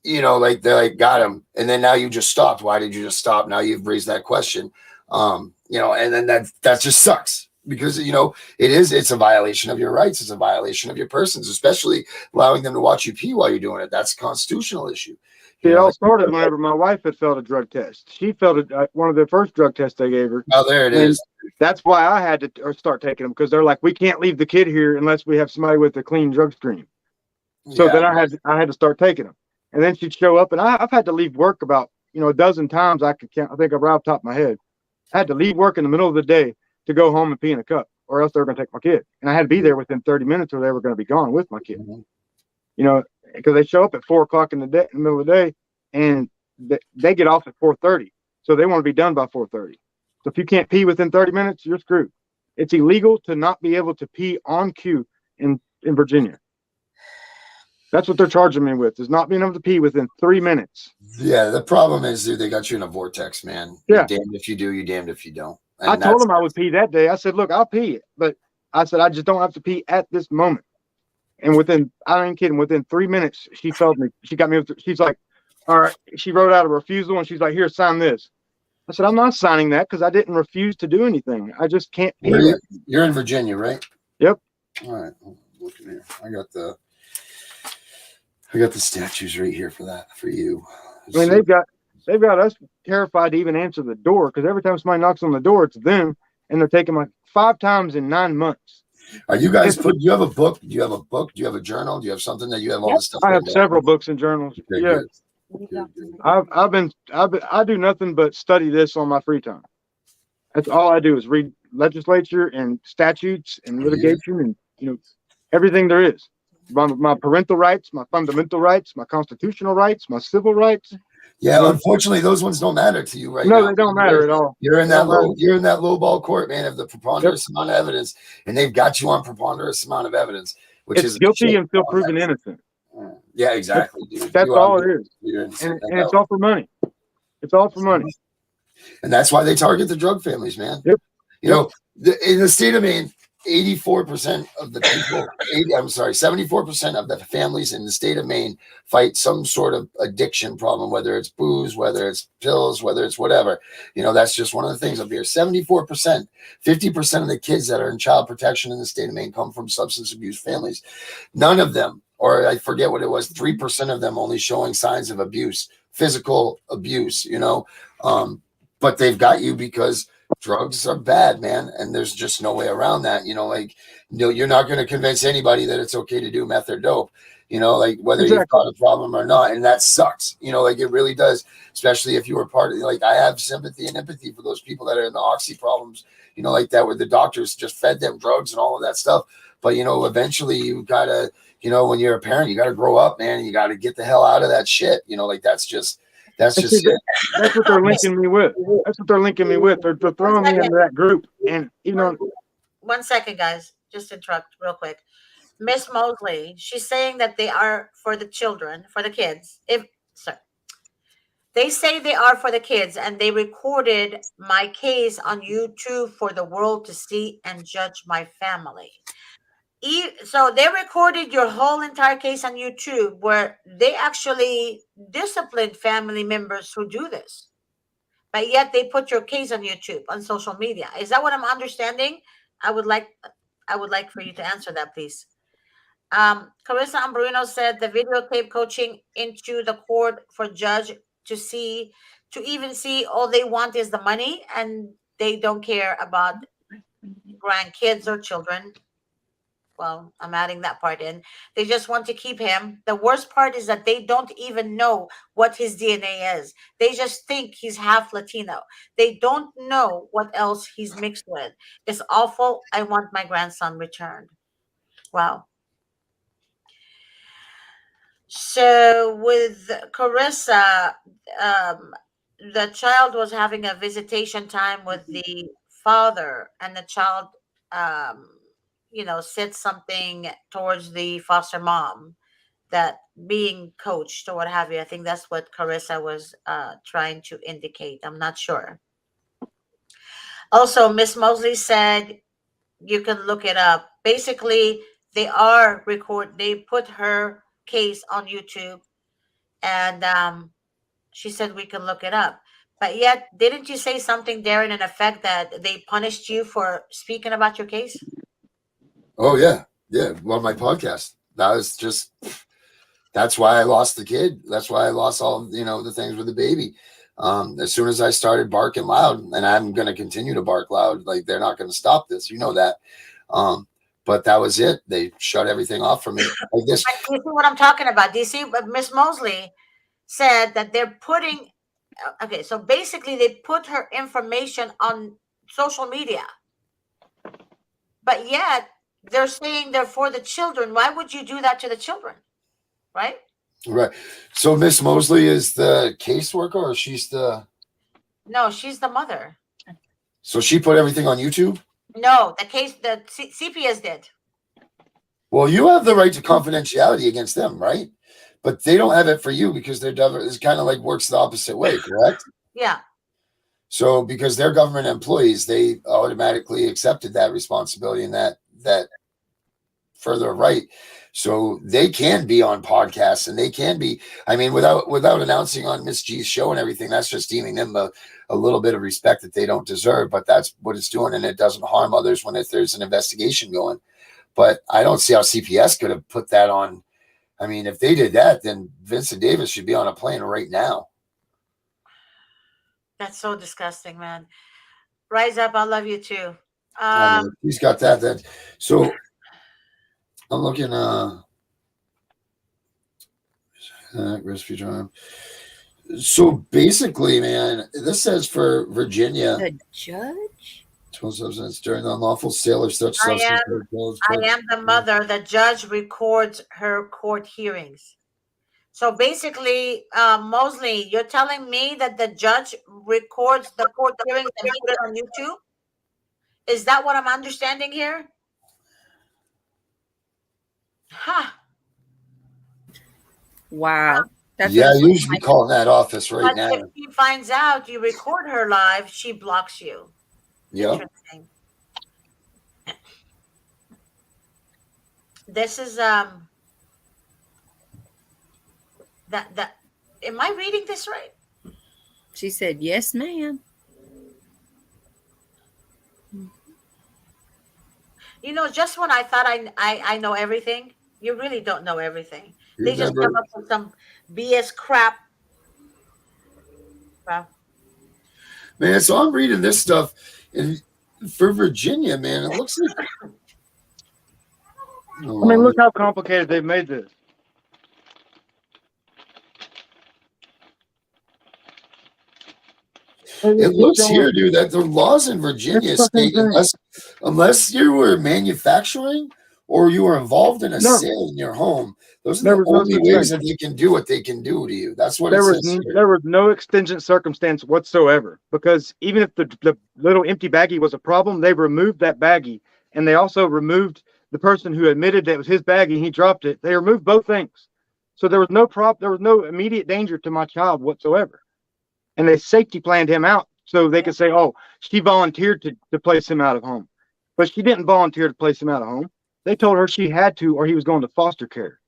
like they're like, got him. And then now you just stopped. Why did you just stop? Now you've raised that question. And then that just sucks because, it's a violation of your rights. It's a violation of your persons, especially allowing them to watch you pee while you're doing it. That's a constitutional issue. It all started whenever my wife had failed a drug test. She failed one of the first drug tests they gave her. Oh, there it is. That's why I had to start taking them, because they're like, we can't leave the kid here unless we have somebody with a clean drug screen. So then I had to start taking them, and then she'd show up, and I've had to leave work about a dozen times. I could count. I think right off the top of my head, I had to leave work in the middle of the day to go home and pee in a cup, or else they were going to take my kid, and I had to be there within 30 minutes, or they were going to be gone with my kid. Because they show up at 4 o'clock in the middle of the day, and they get off at 4:30, so they want to be done by 4:30. So if you can't pee within 30 minutes, you're screwed. It's illegal to not be able to pee on cue in Virginia. That's what they're charging me with, is not being able to pee within 3 minutes. Yeah, the problem is, dude, they got you in a vortex, man. Yeah. You're damned if you do, you're damned if you don't. And I told them I would pee that day. I said, look, I'll pee, but I said, I just don't have to pee at this moment. And I ain't kidding, within 3 minutes, she felt me. She got me. She's like, all right. She wrote out a refusal, and she's like, here, sign this. I said, I'm not signing that because I didn't refuse to do anything. I just can't pee. You're in Virginia, right? Yep. All right. Looking here. I got the statues right here for you. I mean, they've got us terrified to even answer the door, because every time somebody knocks on the door, it's them, and they're taking my 5 times in 9 months. Are you guys do you have a book? Do you have a book? Do you have a journal? Do you have something that you have all this stuff? I have several books and journals. Okay, yeah. good. I do nothing but study this on my free time. That's all I do, is read legislature and statutes and litigation and everything there is. My parental rights, my fundamental rights, my constitutional rights, my civil rights. Yeah, unfortunately, those ones don't matter to you right now. No, they don't matter at all. You're in that low ball court, man, of the preponderance amount of evidence, and they've got you on preponderance amount of evidence, which is guilty until proven innocent. Yeah, exactly, dude. That's all it is. And it's all for money. It's all for money. And that's why they target the drug families, man. Yep. In the state of Maine, 84% of the people, 74% of the families in the state of Maine fight some sort of addiction problem, whether it's booze, whether it's pills, whether it's whatever. That's just one of the things up here. 74%, 50% of the kids that are in child protection in the state of Maine come from substance abuse families. None of them, or I forget what it was, 3% of them only showing signs of abuse, physical abuse, but they've got you because drugs are bad, man, and there's just no way around that. You're not going to convince anybody that it's okay to do meth or dope, whether you've got a problem or not, and that sucks. It really does, especially if you were part of I have sympathy and empathy for those people that are in the oxy problems, that where the doctors just fed them drugs and all of that stuff. But eventually you gotta, when you're a parent, you gotta grow up, man, and you gotta get the hell out of that shit. That's just That's what they're linking me with. That's what they're linking me with. They're throwing me into that group. And one second, guys, just interrupt real quick. Miss Mosley, she's saying that they are for the children, for the kids. They say they are for the kids, and they recorded my case on YouTube for the world to see and judge my family. So they recorded your whole entire case on YouTube, where they actually disciplined family members who do this, but yet they put your case on YouTube, on social media. Is that what I'm understanding? I would like for you to answer that, please. Carissa Ambrino said the videotape coaching into the court for judge to even see all they want is the money, and they don't care about grandkids or children. Well, I'm adding that part in. They just want to keep him. The worst part is that they don't even know what his DNA is. They just think he's half Latino. They don't know what else he's mixed with. It's awful. I want my grandson returned. Wow. So with Carissa, the child was having a visitation time with the father, and the child, um, said something towards the foster mom, that being coached or what have you. I think that's what Carissa was trying to indicate. I'm not sure. Also, Miss Mosley said you can look it up. Basically, they put her case on YouTube, and she said we can look it up. But yet, didn't you say something, Darren, in effect that they punished you for speaking about your case? Oh yeah. Well, my podcast. That's why I lost the kid. That's why I lost all, the things with the baby. As soon as I started barking loud, and I'm going to continue to bark loud, like they're not going to stop this, that. But that was it. They shut everything off for me. Like this. Do you see what I'm talking about? Do you see what Miss Mosley said, that they're putting? Okay, so basically they put her information on social media, but yet they're saying they're for the children. Why would you do that to the children? Right? Right. So Miss Mosley is the caseworker, or she's the? No, she's the mother. So she put everything on YouTube? No, the CPS did. Well, you have the right to confidentiality against them, right? But they don't have it for you because they're it's kind of like works the opposite way, correct? Yeah. So because they're government employees, they automatically accepted that responsibility and that further right. So they can be on podcasts, and they can be, without announcing on Miss G's show and everything, that's just deeming them a little bit of respect that they don't deserve, but that's what it's doing. And it doesn't harm others if there's an investigation going. But I don't see how CPS could have put that on. If they did that, then Vincent Davis should be on a plane right now. That's so disgusting, man. Rise up. I love you too. He's got that. So I'm looking, recipe time. So basically, man, this says for Virginia, the judge, 12 substance during the unlawful sale of such substance. I am the mother. The judge records her court hearings. So basically, Mosley, you're telling me that the judge records the court hearings and put it on YouTube? Is that what I'm understanding here? Huh. Wow. You should be calling that office right now. If she finds out you record her live, she blocks you. Yeah. Interesting. This is that am I reading this right? She said, "Yes, ma'am." Just when I thought I know everything, you really don't know everything. They just come up with some BS crap. Wow. Man, so I'm reading this stuff, and for Virginia, man, it looks like. Look how complicated they've made this. It looks here, dude, that the laws in Virginia state unless you were manufacturing or you were involved in a sale in your home, those are the only ways that they can do what they can do to you. That's what it says. There was no extingent circumstance whatsoever, because even if the little empty baggie was a problem, they removed that baggie, and they also removed the person who admitted that it was his baggie and he dropped it. They removed both things. So there was no immediate danger to my child whatsoever. And they safety planned him out so they could say, oh, she volunteered to place him out of home. But she didn't volunteer to place him out of home. They told her she had to, or he was going to foster care.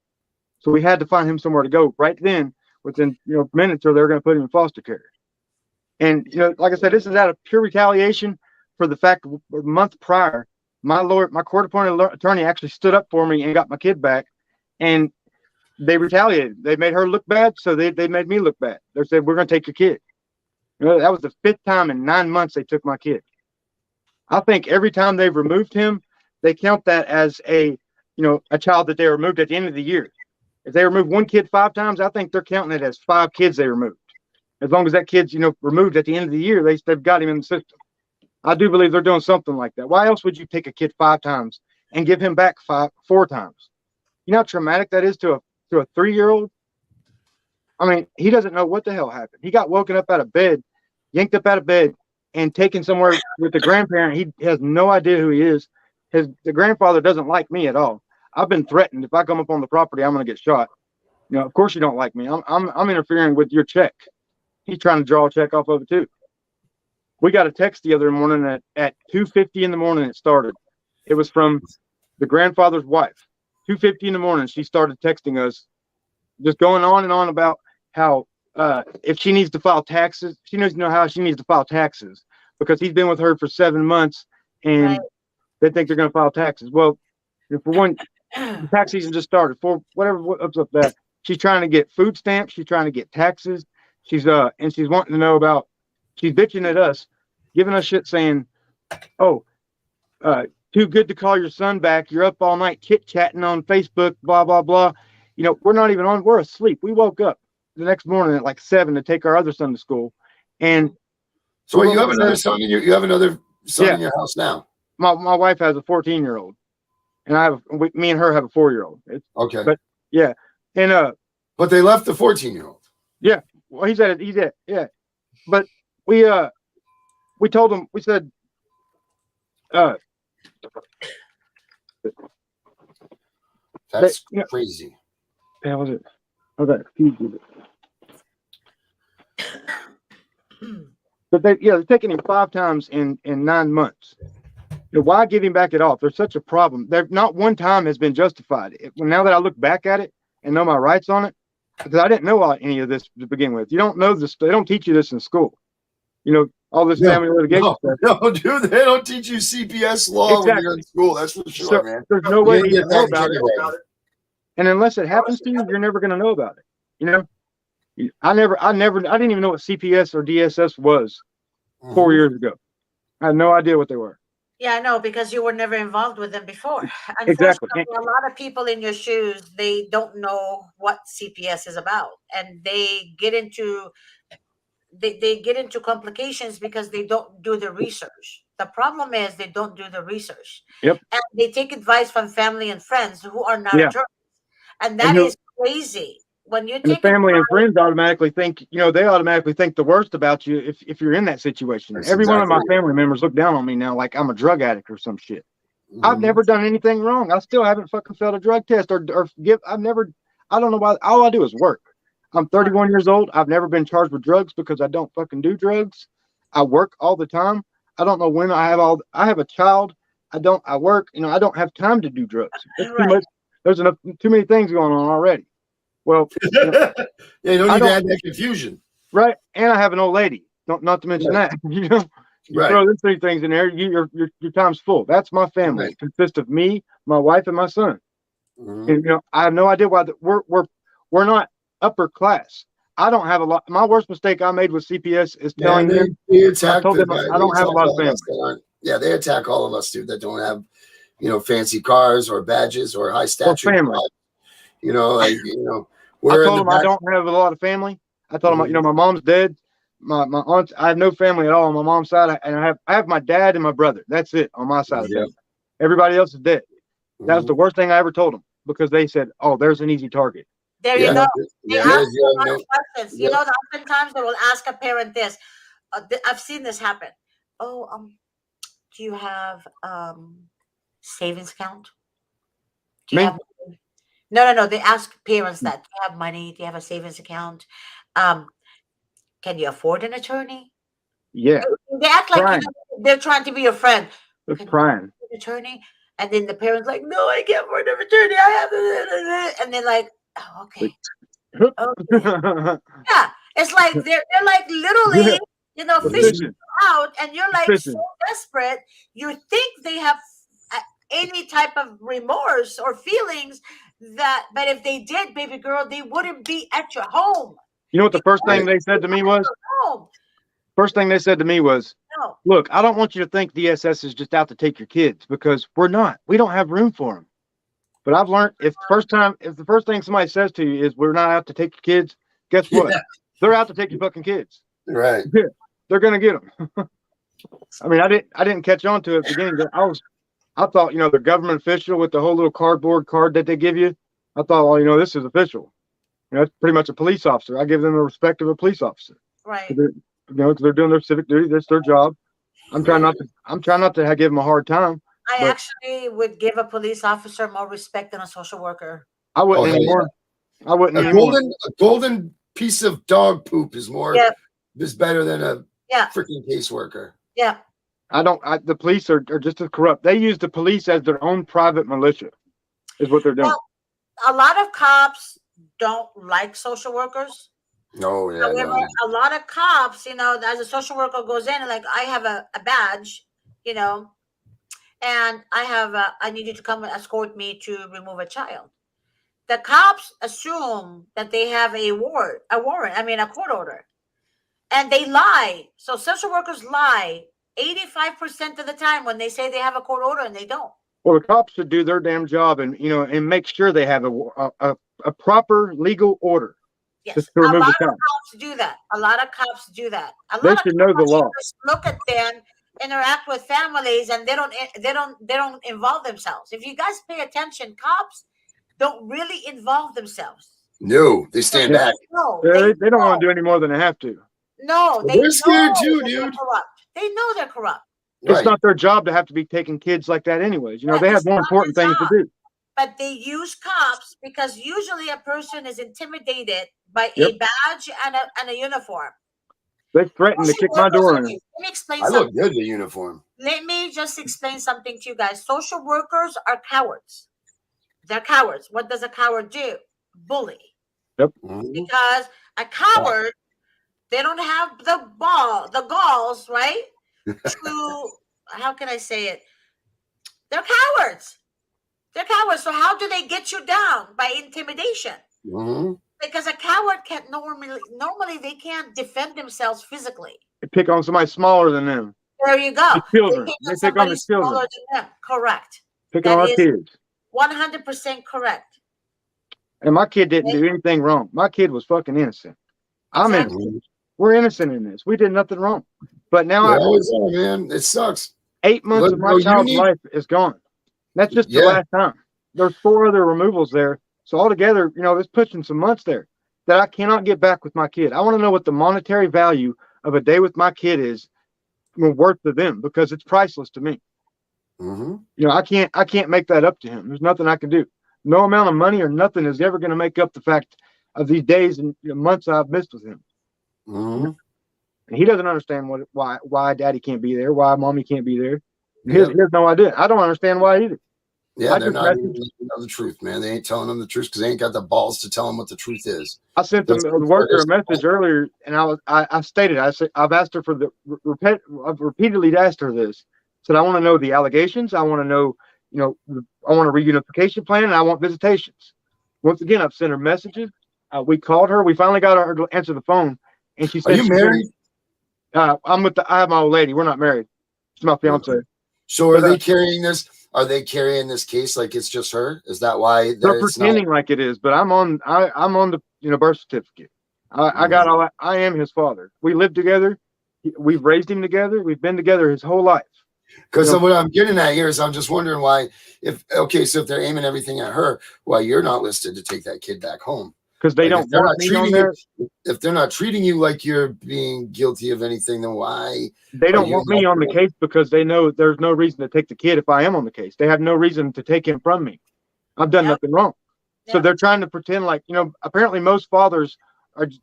So we had to find him somewhere to go right then, within minutes, or they're going to put him in foster care. And like I said, this is out of pure retaliation for the fact a month prior, my court-appointed attorney actually stood up for me and got my kid back, and they retaliated. They made her look bad, so they made me look bad. They said, we're going to take your kid. That was the 5th time in 9 months they took my kid. I think every time they've removed him, they count that as a child that they removed at the end of the year. If they remove one kid 5 times, I think they're counting it as 5 kids they removed. As long as that kid's, removed at the end of the year, they've got him in the system. I do believe they're doing something like that. Why else would you pick a kid 5 times and give him back 4 times? You know how traumatic that is to a 3-year-old? I mean, he doesn't know what the hell happened. He got woken up out of bed, yanked up out of bed, and taken somewhere with the grandparent. He has no idea who he is. The grandfather doesn't like me at all. I've been threatened. If I come up on the property, I'm going to get shot. Of course you don't like me. I'm interfering with your check. He's trying to draw a check off of it too. We got a text the other morning at 2:50 in the morning. It started. It was from the grandfather's wife. 2:50 in the morning, she started texting us, just going on and on about how if she needs to file taxes, she needs to know how she needs to file taxes because he's been with her for 7 months and they think they're going to file taxes. Well, for one, the tax season just started. For what's up that, she's trying to get food stamps. She's trying to get taxes. She's wanting to know about. She's bitching at us, giving us shit, saying, "Oh, too good to call your son back. You're up all night chit chatting on Facebook. Blah blah blah." We're not even on. We're asleep. We woke up the next morning at like 7 to take our other son to school, and so you have another son in you have another son in your house now. My wife has a 14-year-old, and me and her have a 4-year-old. Okay, but yeah, and but they left the 14-year-old. Yeah, well, he's at yeah, but we told him, we said, that's crazy. Yeah, was it? Okay, but they're taking him 5 times in 9 months. Why give him back at all? If there's such a problem, there not one time has been justified. Now that I look back at it and know my rights on it, because I didn't know any of this to begin with. You don't know this. They don't teach you this in school. All this family litigation stuff. No, dude, they don't teach you CPS law when you're in school. That's for sure, man. There's no way you know about it. And unless it happens to you, you're never going to know about it. I didn't even know what CPS or DSS was 4 years ago. I had no idea what they were. Yeah, I know, because you were never involved with them before. Exactly. Unfortunately, a lot of people in your shoes, they don't know what CPS is about, and they get into complications because they don't do the research. The problem is they don't do the research. Yep. And they take advice from family and friends who are not attorneys, and that is crazy. When you take the family and friends automatically think, they automatically think the worst about you if you're in that situation. That's Every one of my exactly family members look down on me now like I'm a drug addict or some shit. I've never done anything wrong. I still haven't fucking failed a drug test I don't know why. All I do is work. I'm 31 years old. I've never been charged with drugs because I don't fucking do drugs. I work all the time. I don't know when I have a child. I work, I don't have time to do drugs. It's too much. There's too many things going on already. Well, you don't need to add that confusion. Right. And I have an old lady. Not to mention that. You throw those 3 things in there, your time's full. That's my family. Right. It consists of me, my wife, and my son. And I have no idea why we're not upper class. I don't have a lot. My worst mistake I made with CPS is telling them I told them I don't have a lot of family. Yeah, they attack all of us, dude, that don't have fancy cars or badges or high stature. Family. I told them I don't have a lot of family. I told them, my mom's dead. My aunt, I have no family at all on my mom's side, and I have my dad and my brother. That's it on my side of the family. Everybody else is dead. That was the worst thing I ever told them because they said, "Oh, there's an easy target." There you go. They ask a lot of questions. Oftentimes they will ask a parent this. I've seen this happen. Oh, do you have savings account? Do you have? No. They ask parents that. Do you have money? Do you have a savings account? Can you afford an attorney? Yeah. They act like they're trying to be your friend. They're crying. An attorney, and then the parents like, no, I can't afford an attorney. I have, and they're like, oh, okay. Okay. Yeah, it's like they're like literally, fishing out, and you're like so desperate. You think they have any type of remorse or feelings but if they did, baby girl, they wouldn't be at your home. You know what the first thing they said to me was? First thing they said to me was, No. Look, I don't want you to think DSS is just out to take your kids, because we're not. We don't have room for them. But I've learned if the first thing somebody says to you is we're not out to take your kids, guess what? Yeah. They're out to take your fucking kids. Right. Yeah, they're gonna get them. I mean, I didn't catch on to it at the beginning. But I thought, the government official with the whole little cardboard card that they give you. I thought, well, this is official. It's pretty much a police officer. I give them the respect of a police officer. Right. Because they're doing their civic duty. That's their job. I'm trying not to give them a hard time. I actually would give a police officer more respect than a social worker. I wouldn't anymore. I wouldn't anymore. A golden piece of dog poop is better than a freaking caseworker. Yeah. The police are just as corrupt. They use the police as their own private militia, is what they're doing. Well, a lot of cops don't like social workers. No, yeah. However, a lot of cops, as a social worker goes in and like, I have a badge, and I need you to come and escort me to remove a child. The cops assume that they have a court order, and they lie. So social workers lie 85% of the time when they say they have a court order, and they don't. Well, the cops should do their damn job and make sure they have a proper legal order. Yes, a lot of cops do that. A lot of cops do that. They should know the law. Look at them, interact with families, and they don't involve themselves. If you guys pay attention, cops don't really involve themselves. No, they stand back. No, they don't want to do any more than they have to. No, they're scared too, dude. They know they're corrupt. It's not their job to have to be taking kids like that anyways. They have more important things to do. But they use cops because usually a person is intimidated by a badge and a uniform. They threaten to kick my door in. Let me explain something. I look good in the uniform. Let me just explain something to you guys. Social workers are cowards. They're cowards. What does a coward do? Bully. Yep. Because a coward, they don't have the galls, right? To, how can I say it? They're cowards. They're cowards. So how do they get you down? By intimidation. Mm-hmm. Because a coward can't normally they can't defend themselves physically. They pick on somebody smaller than them. There you go. The children. They pick on the children. Smaller than them. Correct. Picking on our kids. 100% correct. And my kid didn't do anything wrong. My kid was fucking innocent. I'm innocent. We're innocent in this. We did nothing wrong. But now man, it sucks. 8 months of my child's life is gone. That's just the last time. There's 4 other removals there. So altogether, it's pushing some months there that I cannot get back with my kid. I want to know what the monetary value of a day with my kid is worth to them, because it's priceless to me. Mm-hmm. I can't make that up to him. There's nothing I can do. No amount of money or nothing is ever going to make up the fact of these days and months I've missed with him. Mm-hmm. And he doesn't understand why daddy can't be there, why mommy can't be there. He has no idea. I don't understand why either. Yeah, they're not even telling the truth, man. They ain't telling them the truth because they ain't got the balls to tell them what the truth is. I sent the worker a message earlier, and I stated, I've asked her I've repeatedly asked her this. Said I want to know the allegations. I want to know, I want a reunification plan, and I want visitations. Once again, I've sent her messages. We called her. We finally got her to answer the phone, and she said, "Are you married?" I have my old lady. We're not married. She's my fiance. So are they carrying this? Are they carrying this case like it's just her? Is that why they're pretending like it is? But I'm on the birth certificate. I got all that. I am his father. We live together. We've raised him together. We've been together his whole life. Because what I'm getting at here is I'm just wondering why, if they're aiming everything at her, why you're not listed to take that kid back home. Because they don't want me on there. If they're not treating you like you're being guilty of anything, then why? They don't want me on the case because they know there's no reason to take the kid if I am on the case. They have no reason to take him from me. I've done nothing wrong. So they're trying to pretend like, apparently most fathers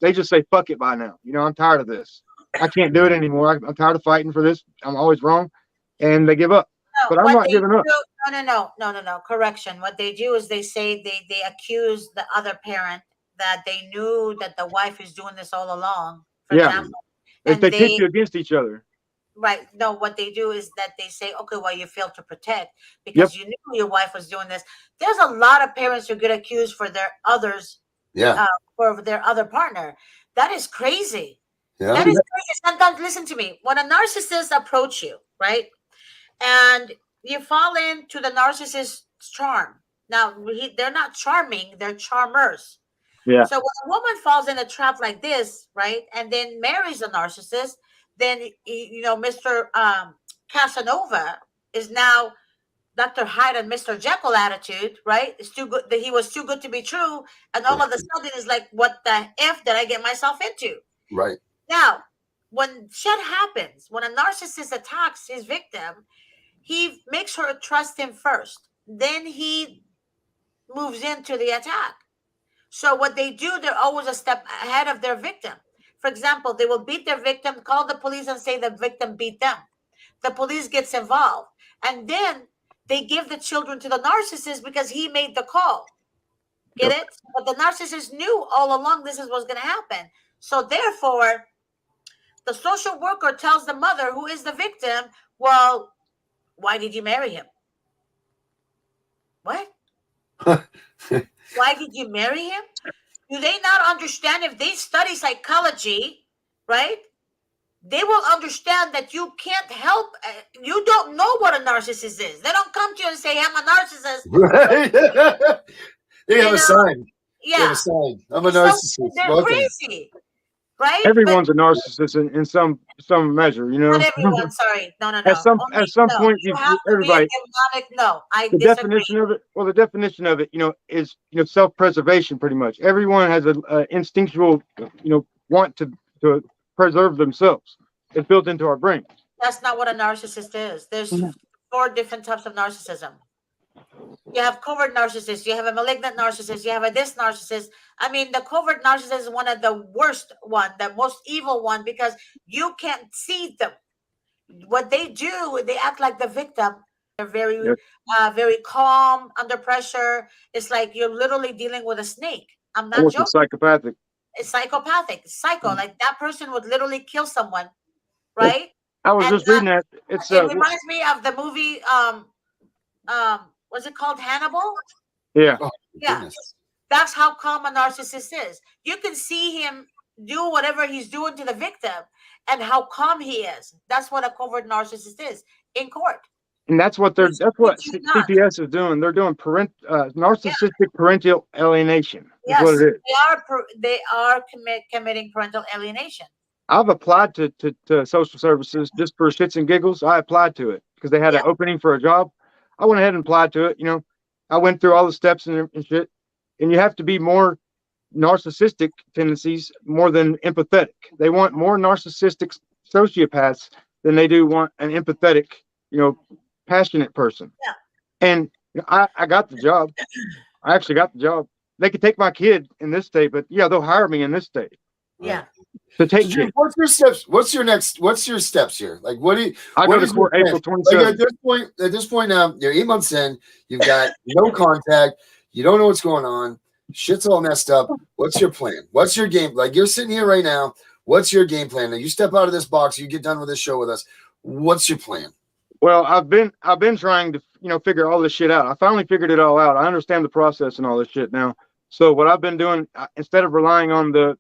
they just say, fuck it by now. I'm tired of this. I can't do it anymore. I'm tired of fighting for this. I'm always wrong. And they give up. No, but I'm not giving up. No. Correction. What they do is they say they accuse the other parent that they knew that the wife is doing this all along. For example, and they pit you against each other. Right. No, what they do is that they say, okay, well, you failed to protect because you knew your wife was doing this. There's a lot of parents who get accused for their others, for their other partner. That is crazy. Yeah. That is crazy. Sometimes, listen to me. When a narcissist approach you, right, and you fall into the narcissist's charm. Now, they're not charming; they're charmers. Yeah. So when a woman falls in a trap like this, right, and then marries a narcissist, then Mr. Casanova is now Dr. Hyde and Mr. Jekyll attitude, right? It's too good that he was too good to be true, and all of a sudden is like, what the f did I get myself into? Right. Now, when shit happens, when a narcissist attacks his victim, he makes her trust him first. Then he moves into the attack. So what they do, they're always a step ahead of their victim. For example, they will beat their victim, call the police and say the victim beat them. The police gets involved. And then they give the children to the narcissist because he made the call. Get it? But the narcissist knew all along this is what's going to happen. So therefore, the social worker tells the mother, who is the victim, well, why did you marry him? What? Why did you marry him? Do they not understand? If they study psychology, right, they will understand that you can't help. You don't know what a narcissist is. They don't come to you and say, I'm a narcissist. Right. They have a sign. Yeah. They have a sign. I'm a narcissist. They're crazy. Right? Everyone's a narcissist in some measure, you know. Not everyone. Sorry, no. At some point, you have everybody. to be a demonic. No, I The disagree. definition of it. Well, the definition of it, is self-preservation. Pretty much, everyone has a instinctual, want to preserve themselves. It's built into our brain. That's not what a narcissist is. There's 4 different types of narcissism. You have covert narcissist, you have a malignant narcissist, you have a this narcissist. I mean, the covert narcissist is one of the worst one, the most evil one, because you can't see them. What they do, they act like the victim. They're very calm under pressure. It's like you're literally dealing with a snake. I'm not joking. Psychopathic. It's psychopathic. It's psycho. Like that person would literally kill someone, right? I was just reading that. It reminds me of the movie. Was it called Hannibal? Yeah. Oh, Yeah. goodness. That's how calm a narcissist is. You can see him do whatever he's doing to the victim and how calm he is. That's what a covert narcissist is in court. And that's what CPS is doing. They're doing narcissistic parental alienation. That's what it is. They are committing parental alienation. I've applied to social services just for shits and giggles. I applied to it because they had an opening for a job. I went ahead and applied to it. I went through all the steps and shit. And you have to be more narcissistic tendencies more than empathetic. They want more narcissistic sociopaths than they do want an empathetic, passionate person. Yeah. And I got the job. I actually got the job. They could take my kid in this state, but they'll hire me in this state. Yeah. To take What's your steps? What's your steps here? Like, what do you? I go to court April 27th. Like at this point now, you're 8 months in. You've got no contact. You don't know what's going on. Shit's all messed up. What's your plan? What's your game? Like, you're sitting here right now. What's your game plan? Now you step out of this box. You get done with this show with us. What's your plan? Well, I've been trying to figure all this shit out. I finally figured it all out. I understand the process and all this shit now. So what I've been doing, instead of relying on the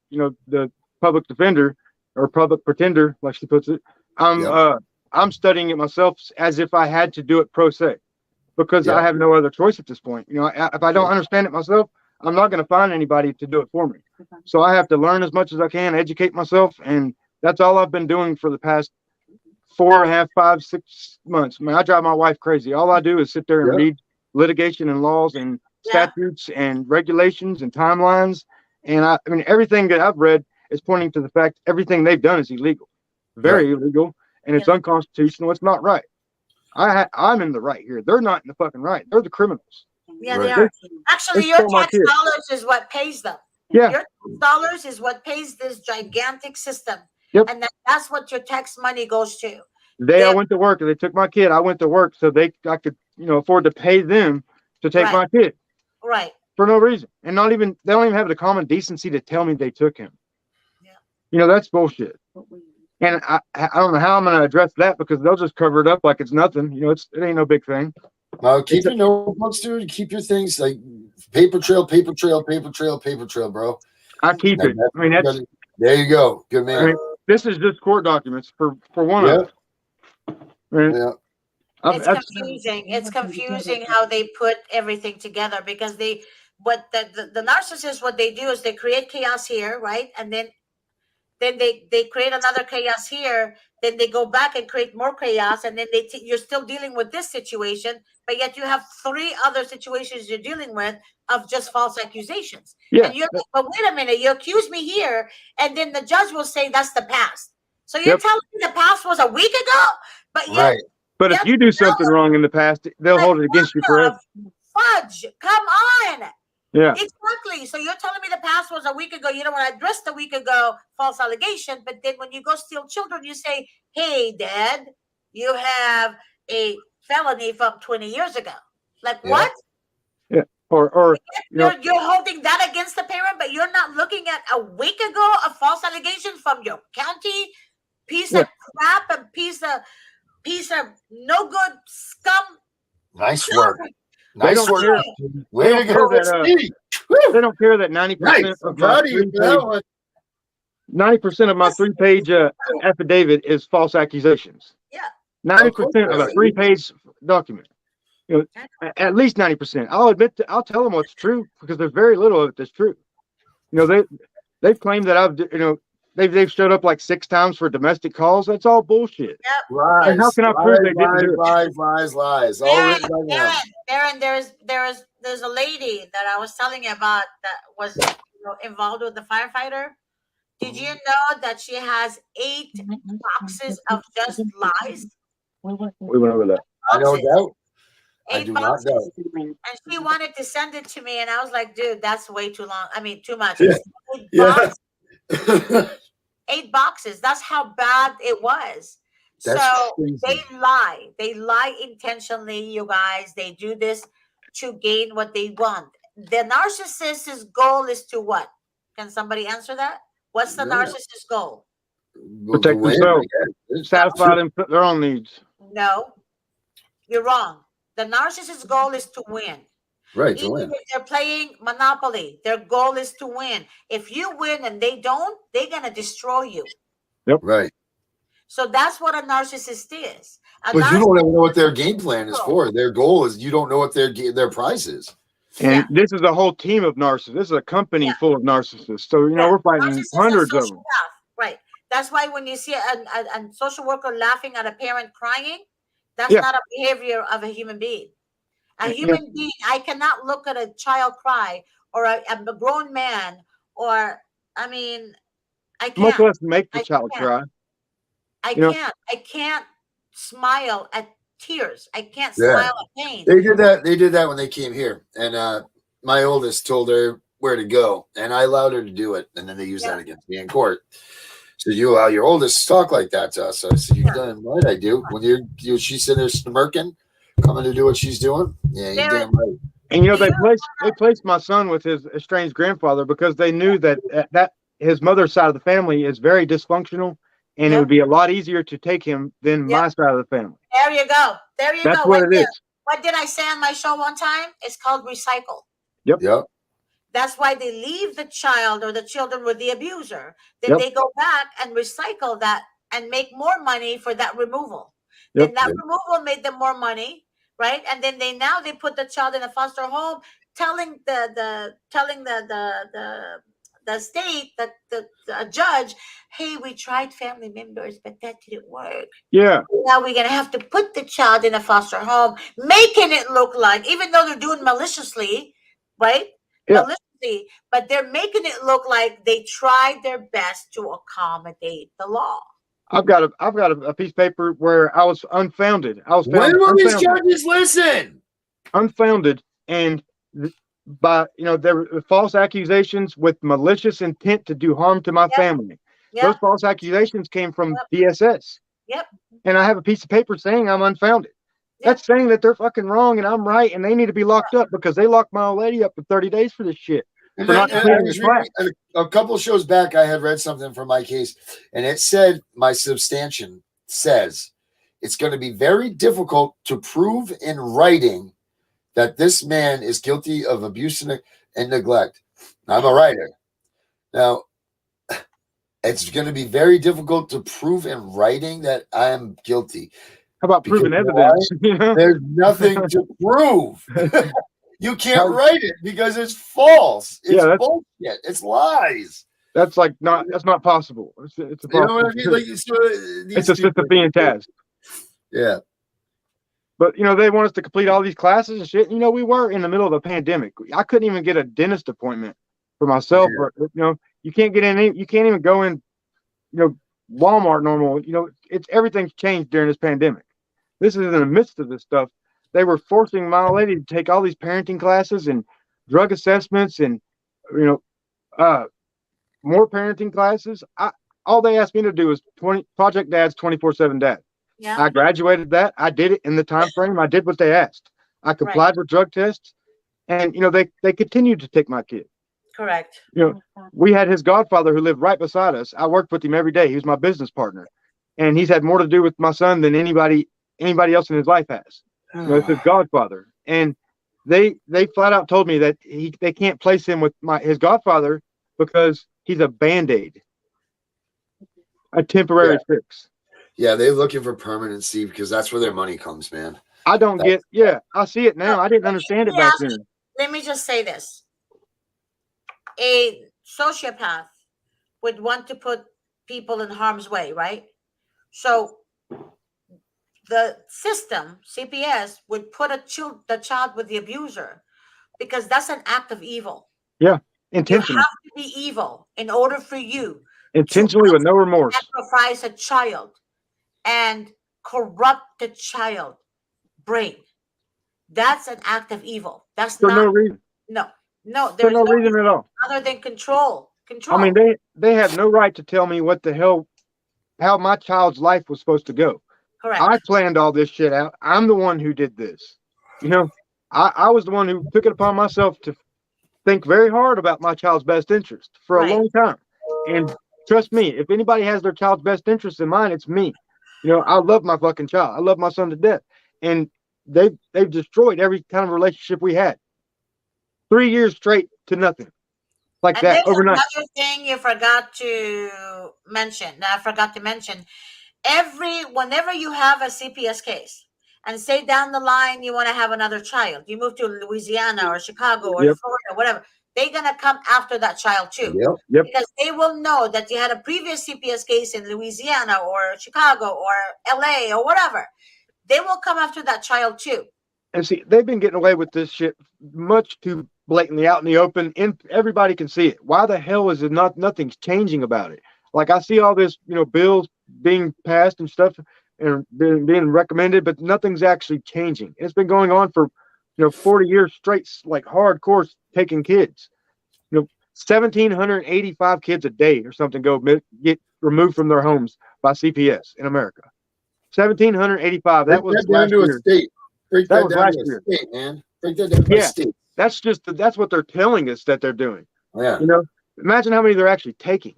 public defender or public pretender, like she puts it, I'm studying it myself as if I had to do it pro se, because I have no other choice at this point. If I don't understand it myself, I'm not going to find anybody to do it for me. So I have to learn as much as I can, educate myself, and that's all I've been doing for the past 4.5, 5, 6 months. I drive my wife crazy. All I do is sit there and read litigation and laws and statutes and regulations and timelines. And I mean, everything that I've read is pointing to the fact everything they've done is illegal, very illegal, and it's unconstitutional. It's not right. I'm in the right here. They're not in the fucking right. They're the criminals. Yeah, they are. Actually, your tax dollars is what pays them. Yeah. Your tax dollars is what pays this gigantic system. Yep. And that's what your tax money goes to. I went to work and they took my kid. I went to work so I could, afford to pay them to take my kid. Right. For no reason. And they don't even have the common decency to tell me they took him. Yeah. That's bullshit. And I don't know how I'm going to address that, because they'll just cover it up like it's nothing. It ain't no big thing. Keep your notebooks, dude. Keep your things like paper trail, bro. I keep it. I mean, there you go. Good man. This is just court documents for one of them. Right? Yeah. It's confusing. It's confusing how they put everything together because the narcissists, what they do is they create chaos here, right? And then they create another chaos here. Then they go back and create more chaos, and then you're still dealing with this situation, but yet you have 3 other situations you're dealing with of just false accusations. Yeah. And you're like, but wait a minute, you accused me here, and then the judge will say that's the past. So you're telling me the past was a week ago, but yet. Right. But if you do something wrong in the past, they'll hold it against you forever. Fudge, come on. Yeah. Exactly. So you're telling me the past was a week ago. You know what I addressed a week ago, false allegation. But then when you go steal children, you say, hey, Dad, you have a felony from 20 years ago. Like what? Yeah. Or you're holding that against the parent, but you're not looking at a week ago a false allegation from your county piece of crap and piece of no good scum. Nice work. They don't care. Way to go. They don't care that 90% of my 90% of my 3-page affidavit is false accusations. Yeah. 90% of a 3-page document. You know, at least 90%. I'll tell them what's true because there's very little of it that's true. You know, they've claimed that they've showed up like 6 times for domestic calls. That's all bullshit. Yep. Lies. And how can I prove they didn't do it? Lies. All written by them. Darren, there's a lady that I was telling you about that was involved with the firefighter. Did you know that she has 8 boxes of just lies? We went over that. I don't doubt. 8 I do boxes. not doubt. And she wanted to send it to me, and I was like, dude, that's way too long. I mean, too much. Yeah. 8 boxes. That's how bad it was. That's so crazy. they lie. They lie intentionally, you guys. They do this to gain what they want. The narcissist's goal is to what? Can somebody answer that? What's the narcissist's goal? Protect themselves. Satisfy their own needs. No, you're wrong. The narcissist's goal is to win. Right, to Even win. if they're playing Monopoly, their goal is to win. If you win and they don't, they're going to destroy you. Yep. Right. So that's what a narcissist is. But you don't even know what their game plan is for. Their goal is you don't know what their prize is. And this is a whole team of narcissists. This is a company full of narcissists. So, we're fighting hundreds of them. Right. That's why when you see a social worker laughing at a parent crying, that's not a behavior of a human being. A human being, I cannot look at a child cry or a grown man I can't. Much less make the child cry. I can't smile at tears. I can't smile at pain. They did that when they came here. And my oldest told her where to go. And I allowed her to do it. And then they used that against me in court. So you allow your oldest to talk like that to us. So I said, you've done what I do. When she's sitting there smirking, coming to do what she's doing. Yeah, you're damn right. And they placed my son with his estranged grandfather because they knew that his mother's side of the family is very dysfunctional, and it would be a lot easier to take him than my side of the family. There you go. That's what it is. What did I say on my show one time? It's called recycle. Yep. That's why they leave the child or the children with the abuser. Then they go back and recycle that and make more money for that removal. Then that removal made them more money, right? And then they put the child in a foster home, telling the state, that the judge, hey, we tried family members, but that didn't work. Yeah. Now we're gonna have to put the child in a foster home, making it look like, even though they're doing maliciously, right? Yeah. Maliciously, but they're making it look like they tried their best to accommodate the law. I've got a piece of paper where I was unfounded. When will these judges listen? Unfounded, and by there were false accusations with malicious intent to do harm to my family. Those false accusations came from DSS. Yep. And I have a piece of paper saying I'm unfounded. That's saying that they're fucking wrong and I'm right, and they need to be locked up because they locked my old lady up for 30 days for this shit. And a couple shows back, I had read something from my case, and it said my substantion says it's going to be very difficult to prove in writing that this man is guilty of abuse and neglect. I'm a writer. Now, It's going to be very difficult to prove in writing that I am guilty. How about Because proving evidence? there's nothing to prove. You can't write it because it's false. It's bullshit. It's lies. That's not possible. It's You know what I mean? Like, it's a Sisyphean task. Yeah. But they want us to complete all these classes and shit. We were in the middle of a pandemic. I couldn't even get a dentist appointment for myself. Yeah. Or, you can't get in. You can't even go in. Walmart normal. It's everything's changed during this pandemic. This is in the midst of this stuff. They were forcing my lady to take all these parenting classes and drug assessments and more parenting classes. All they asked me to do was Project Dad's 24/7 Dad. Yeah. I graduated that. I did it in the time frame. I did what they asked. I complied with drug tests, and they continued to take my kid. Correct. We had his godfather who lived right beside us. I worked with him every day. He was my business partner, and he's had more to do with my son than anybody else in his life has. It's his godfather, and they flat out told me that they can't place him with his godfather because he's a Band-Aid, a temporary fix. Yeah, they're looking for permanency because that's where their money comes, man. I don't get. Yeah, I see it now. I didn't understand it back then. Let me just say this. A sociopath would want to put people in harm's way, right? So the system, CPS, would put the child with the abuser because that's an act of evil. Yeah, intentional. You have to be evil in order for you intentionally with no remorse. Sacrifice a child and corrupt the child brain. That's an act of evil. That's for not no reason. No, there's no reason at all. Other than control. I mean, they had no right to tell me what the hell, how my child's life was supposed to go. Correct. I planned all this shit out. I'm the one who did this. I was the one who took it upon myself to think very hard about my child's best interest for a long time. And trust me, if anybody has their child's best interest in mind, it's me. I love my fucking child. I love my son to death. And they've destroyed every kind of relationship we had. 3 years straight to nothing. Like and that overnight. Another thing you forgot to mention. Whenever you have a CPS case, and say down the line you want to have another child, you move to Louisiana or Chicago or Florida, whatever, they're gonna come after that child too. Yep. Because they will know that you had a previous CPS case in Louisiana or Chicago or LA or whatever. They will come after that child too. And see, they've been getting away with this shit much too blatantly out in the open, and everybody can see it. Why the hell is it nothing's changing about it? Like, I see all this, bills being passed and stuff and being recommended, but nothing's actually changing. It's been going on for 40 years straight, like hardcore taking kids. 1,785 kids a day or something get removed from their homes by CPS in America. 1,785. That was last year. Break that down to a state, man. Break that down to a state. That's what they're telling us that they're doing. Yeah. Imagine how many they're actually taking.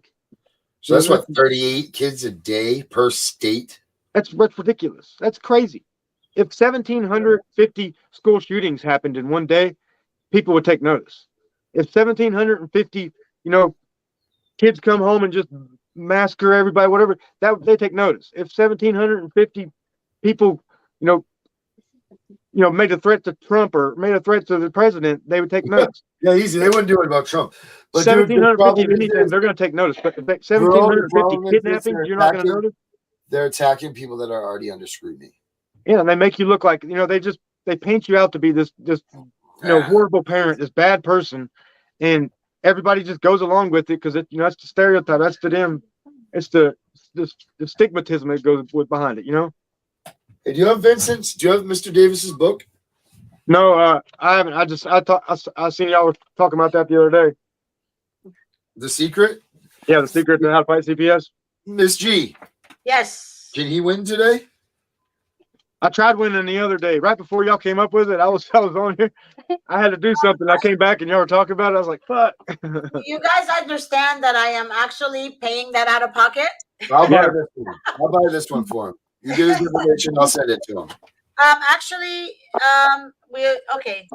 So that's what, 38 kids a day per state? That's ridiculous. That's crazy. If 1,750 school shootings happened in one day, people would take notice. If 1,750, kids come home and just massacre everybody, whatever, they take notice. If 1,750 people, made a threat to Trump or made a threat to the president, they would take notice. Yeah, easy. They wouldn't do it about Trump. 1,750 anything, they're going to take notice. But 1,750 kidnappings, you're not going to notice? They're attacking people that are already under scrutiny. Yeah, and they make you look like, they paint you out to be this horrible parent, this bad person, and everybody just goes along with it because that's the stereotype. That's to them. It's the stigmatism that goes behind it. Hey, do you have Vincent's? Do you have Mr. Davis's book? No, I haven't. I seen y'all were talking about that the other day. The Secret? Yeah, The Secret to How to Fight CPS. Miss G. Yes. Can he win today? I tried winning the other day. Right before y'all came up with it, I was on here. I had to do something. I came back and y'all were talking about it. I was like, fuck. You guys understand that I am actually paying that out of pocket? I'll buy this one. I'll buy this one for him. You get his information, I'll send it to him. Okay.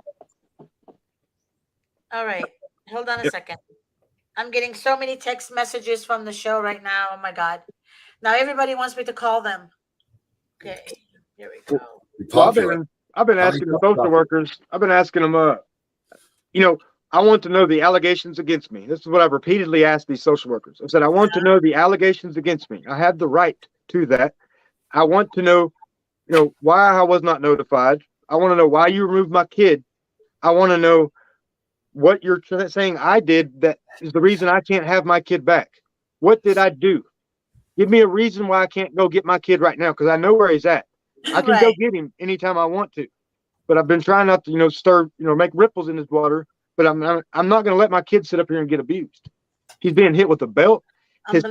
All right. Hold on a second. I'm getting so many text messages from the show right now. Oh my God. Now everybody wants me to call them. Okay, here we go. Well, I've been asking the social workers. I've been asking them. You know, I want to know the allegations against me. This is what I've repeatedly asked these social workers. I said, I want to know the allegations against me. I have the right to that. I want to know, why I was not notified. I want to know why you removed my kid. I want to know what you're saying I did that is the reason I can't have my kid back. What did I do? Give me a reason why I can't go get my kid right now, because I know where he's at. I can go get him anytime I want to. But I've been trying not to, stir, make ripples in his water. But I'm not going to let my kid sit up here and get abused. He's being hit with a belt. His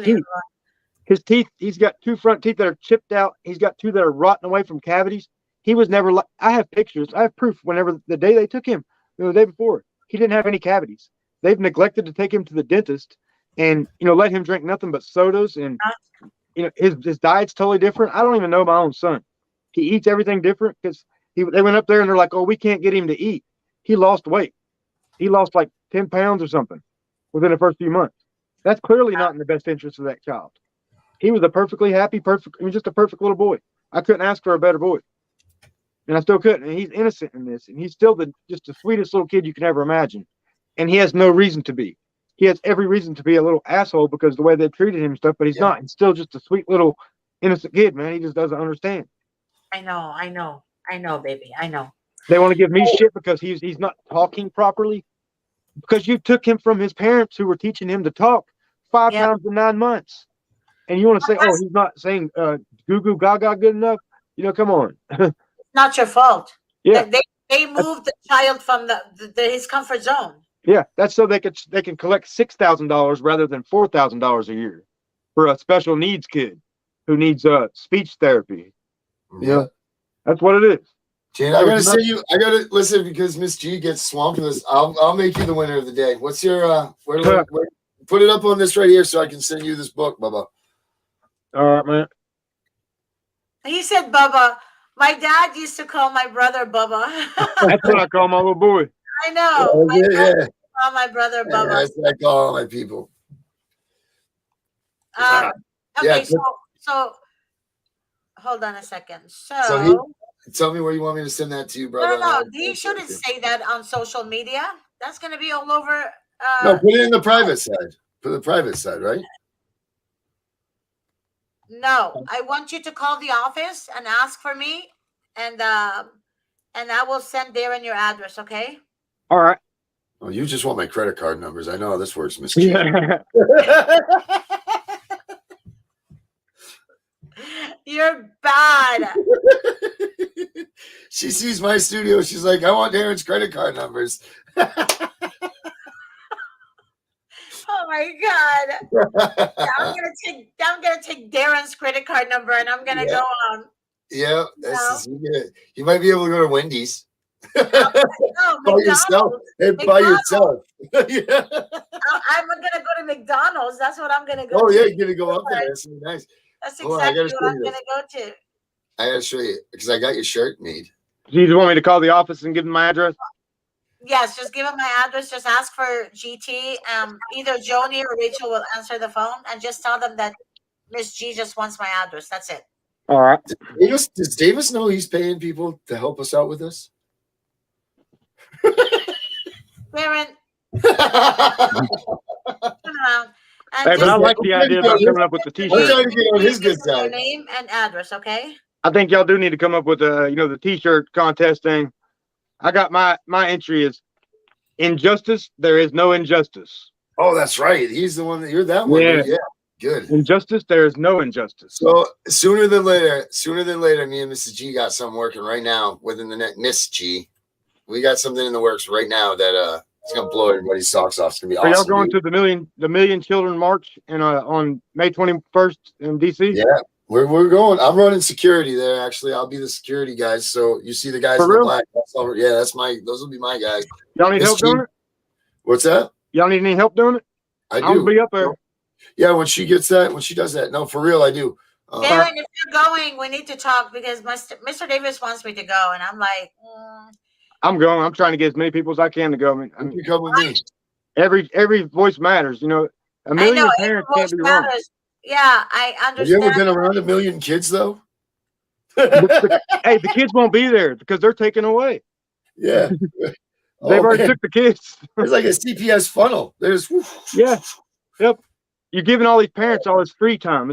teeth, he's got 2 front teeth that are chipped out. He's got 2 that are rotting away from cavities. He was never like, I have pictures. I have proof. Whenever the day they took him, the day before, he didn't have any cavities. They've neglected to take him to the dentist and, let him drink nothing but sodas. And, his diet's totally different. I don't even know my own son. He eats everything different because they went up there and they're like, oh, we can't get him to eat. He lost weight. He lost like 10 pounds or something within the first few months. That's clearly not in the best interest of that child. He was a perfectly happy, just a perfect little boy. I couldn't ask for a better boy. And I still couldn't. And he's innocent in this. And he's still just the sweetest little kid you can ever imagine. And he has no reason to be. He has every reason to be a little asshole because the way they treated him and stuff, but he's not. He's still just a sweet little innocent kid, man. He just doesn't understand. I know, baby. I know. They want to give me shit because he's not talking properly. Because you took him from his parents who were teaching him to talk 5 pounds in 9 months. And you want to say, oh, he's not saying goo goo gaga good enough? Come on. Not your fault. Yeah. They moved the child from his comfort zone. Yeah, that's so they can collect $6,000 rather than $4,000 a year for a special needs kid who needs speech therapy. Yeah, that's what it is. Jane, I gotta listen because Miss G gets swamped with this. I'll make you the winner of the day. What's your put it up on this right here so I can send you this book, Bubba. All right, man. He said Bubba. My dad used to call my brother Bubba. That's what I call my little boy. I know. My dad used to call my brother Bubba. That's what I call all my people. Okay, so hold on a second. Tell me where you want me to send that to you, brother. No. You shouldn't say that on social media. That's going to be all over. No, put it in the private side. Put the private side, right? No, I want you to call the office and ask for me, and I will send Darren your address. Okay. All right. Oh, you just want my credit card numbers. I know how this works, Miss G. You're bad. She sees my studio. She's like, I want Darren's credit card numbers. Oh my God. I'm gonna take Darren's credit card number and I'm gonna go on. Yeah, you might be able to go to Wendy's. By yourself. By yourself. Yeah. I'm gonna go to McDonald's. That's what I'm gonna go to. Oh, yeah, you're gonna go up there. That's nice. That's exactly what I'm gonna go to. I gotta show you because I got your shirt made. Do you want me to call the office and give them my address? Yes, just give them my address. Just ask for GT. Either Joni or Rachel will answer the phone, and just tell them that Miss G just wants my address. That's it. All right. Does Davis know he's paying people to help us out with this? Darren, turn around. Hey, but I like the idea about coming up with the T-shirt. I'm trying to get on his good side. Your name and address, okay? I think y'all do need to come up with the T-shirt contest thing. I got my entry is injustice. There is no injustice. Oh, that's right. He's the one you're that one. Yeah. Good. Injustice. There is no injustice. So sooner than later, me and Mrs. G got something working right now within the next Miss G. We got something in the works right now that it's gonna blow everybody's socks off. It's gonna be awesome. Are y'all going to the Million Children March on May 21st in DC? Yeah, we're going. I'm running security there. Actually, I'll be the security guys. So you see the guys in the black. Those will be my guys. Y'all need help doing it? What's that? Y'all need any help doing it? I do. I'll be up there. Yeah, when she does that. No, for real, I do. Darren, if you're going, we need to talk because Mr. Davis wants me to go, and I'm like, I'm going. I'm trying to get as many people as I can to go. You come with me. Every voice matters. You know, a I know million every parents voice can't be wrong. matters. Yeah, I Have you ever understand. been around a million kids though? Hey, the kids won't be there because they're taken away. Yeah. They've already took the kids. It's like a CPS funnel. There's Yeah. Yep. You're giving all these parents all this free time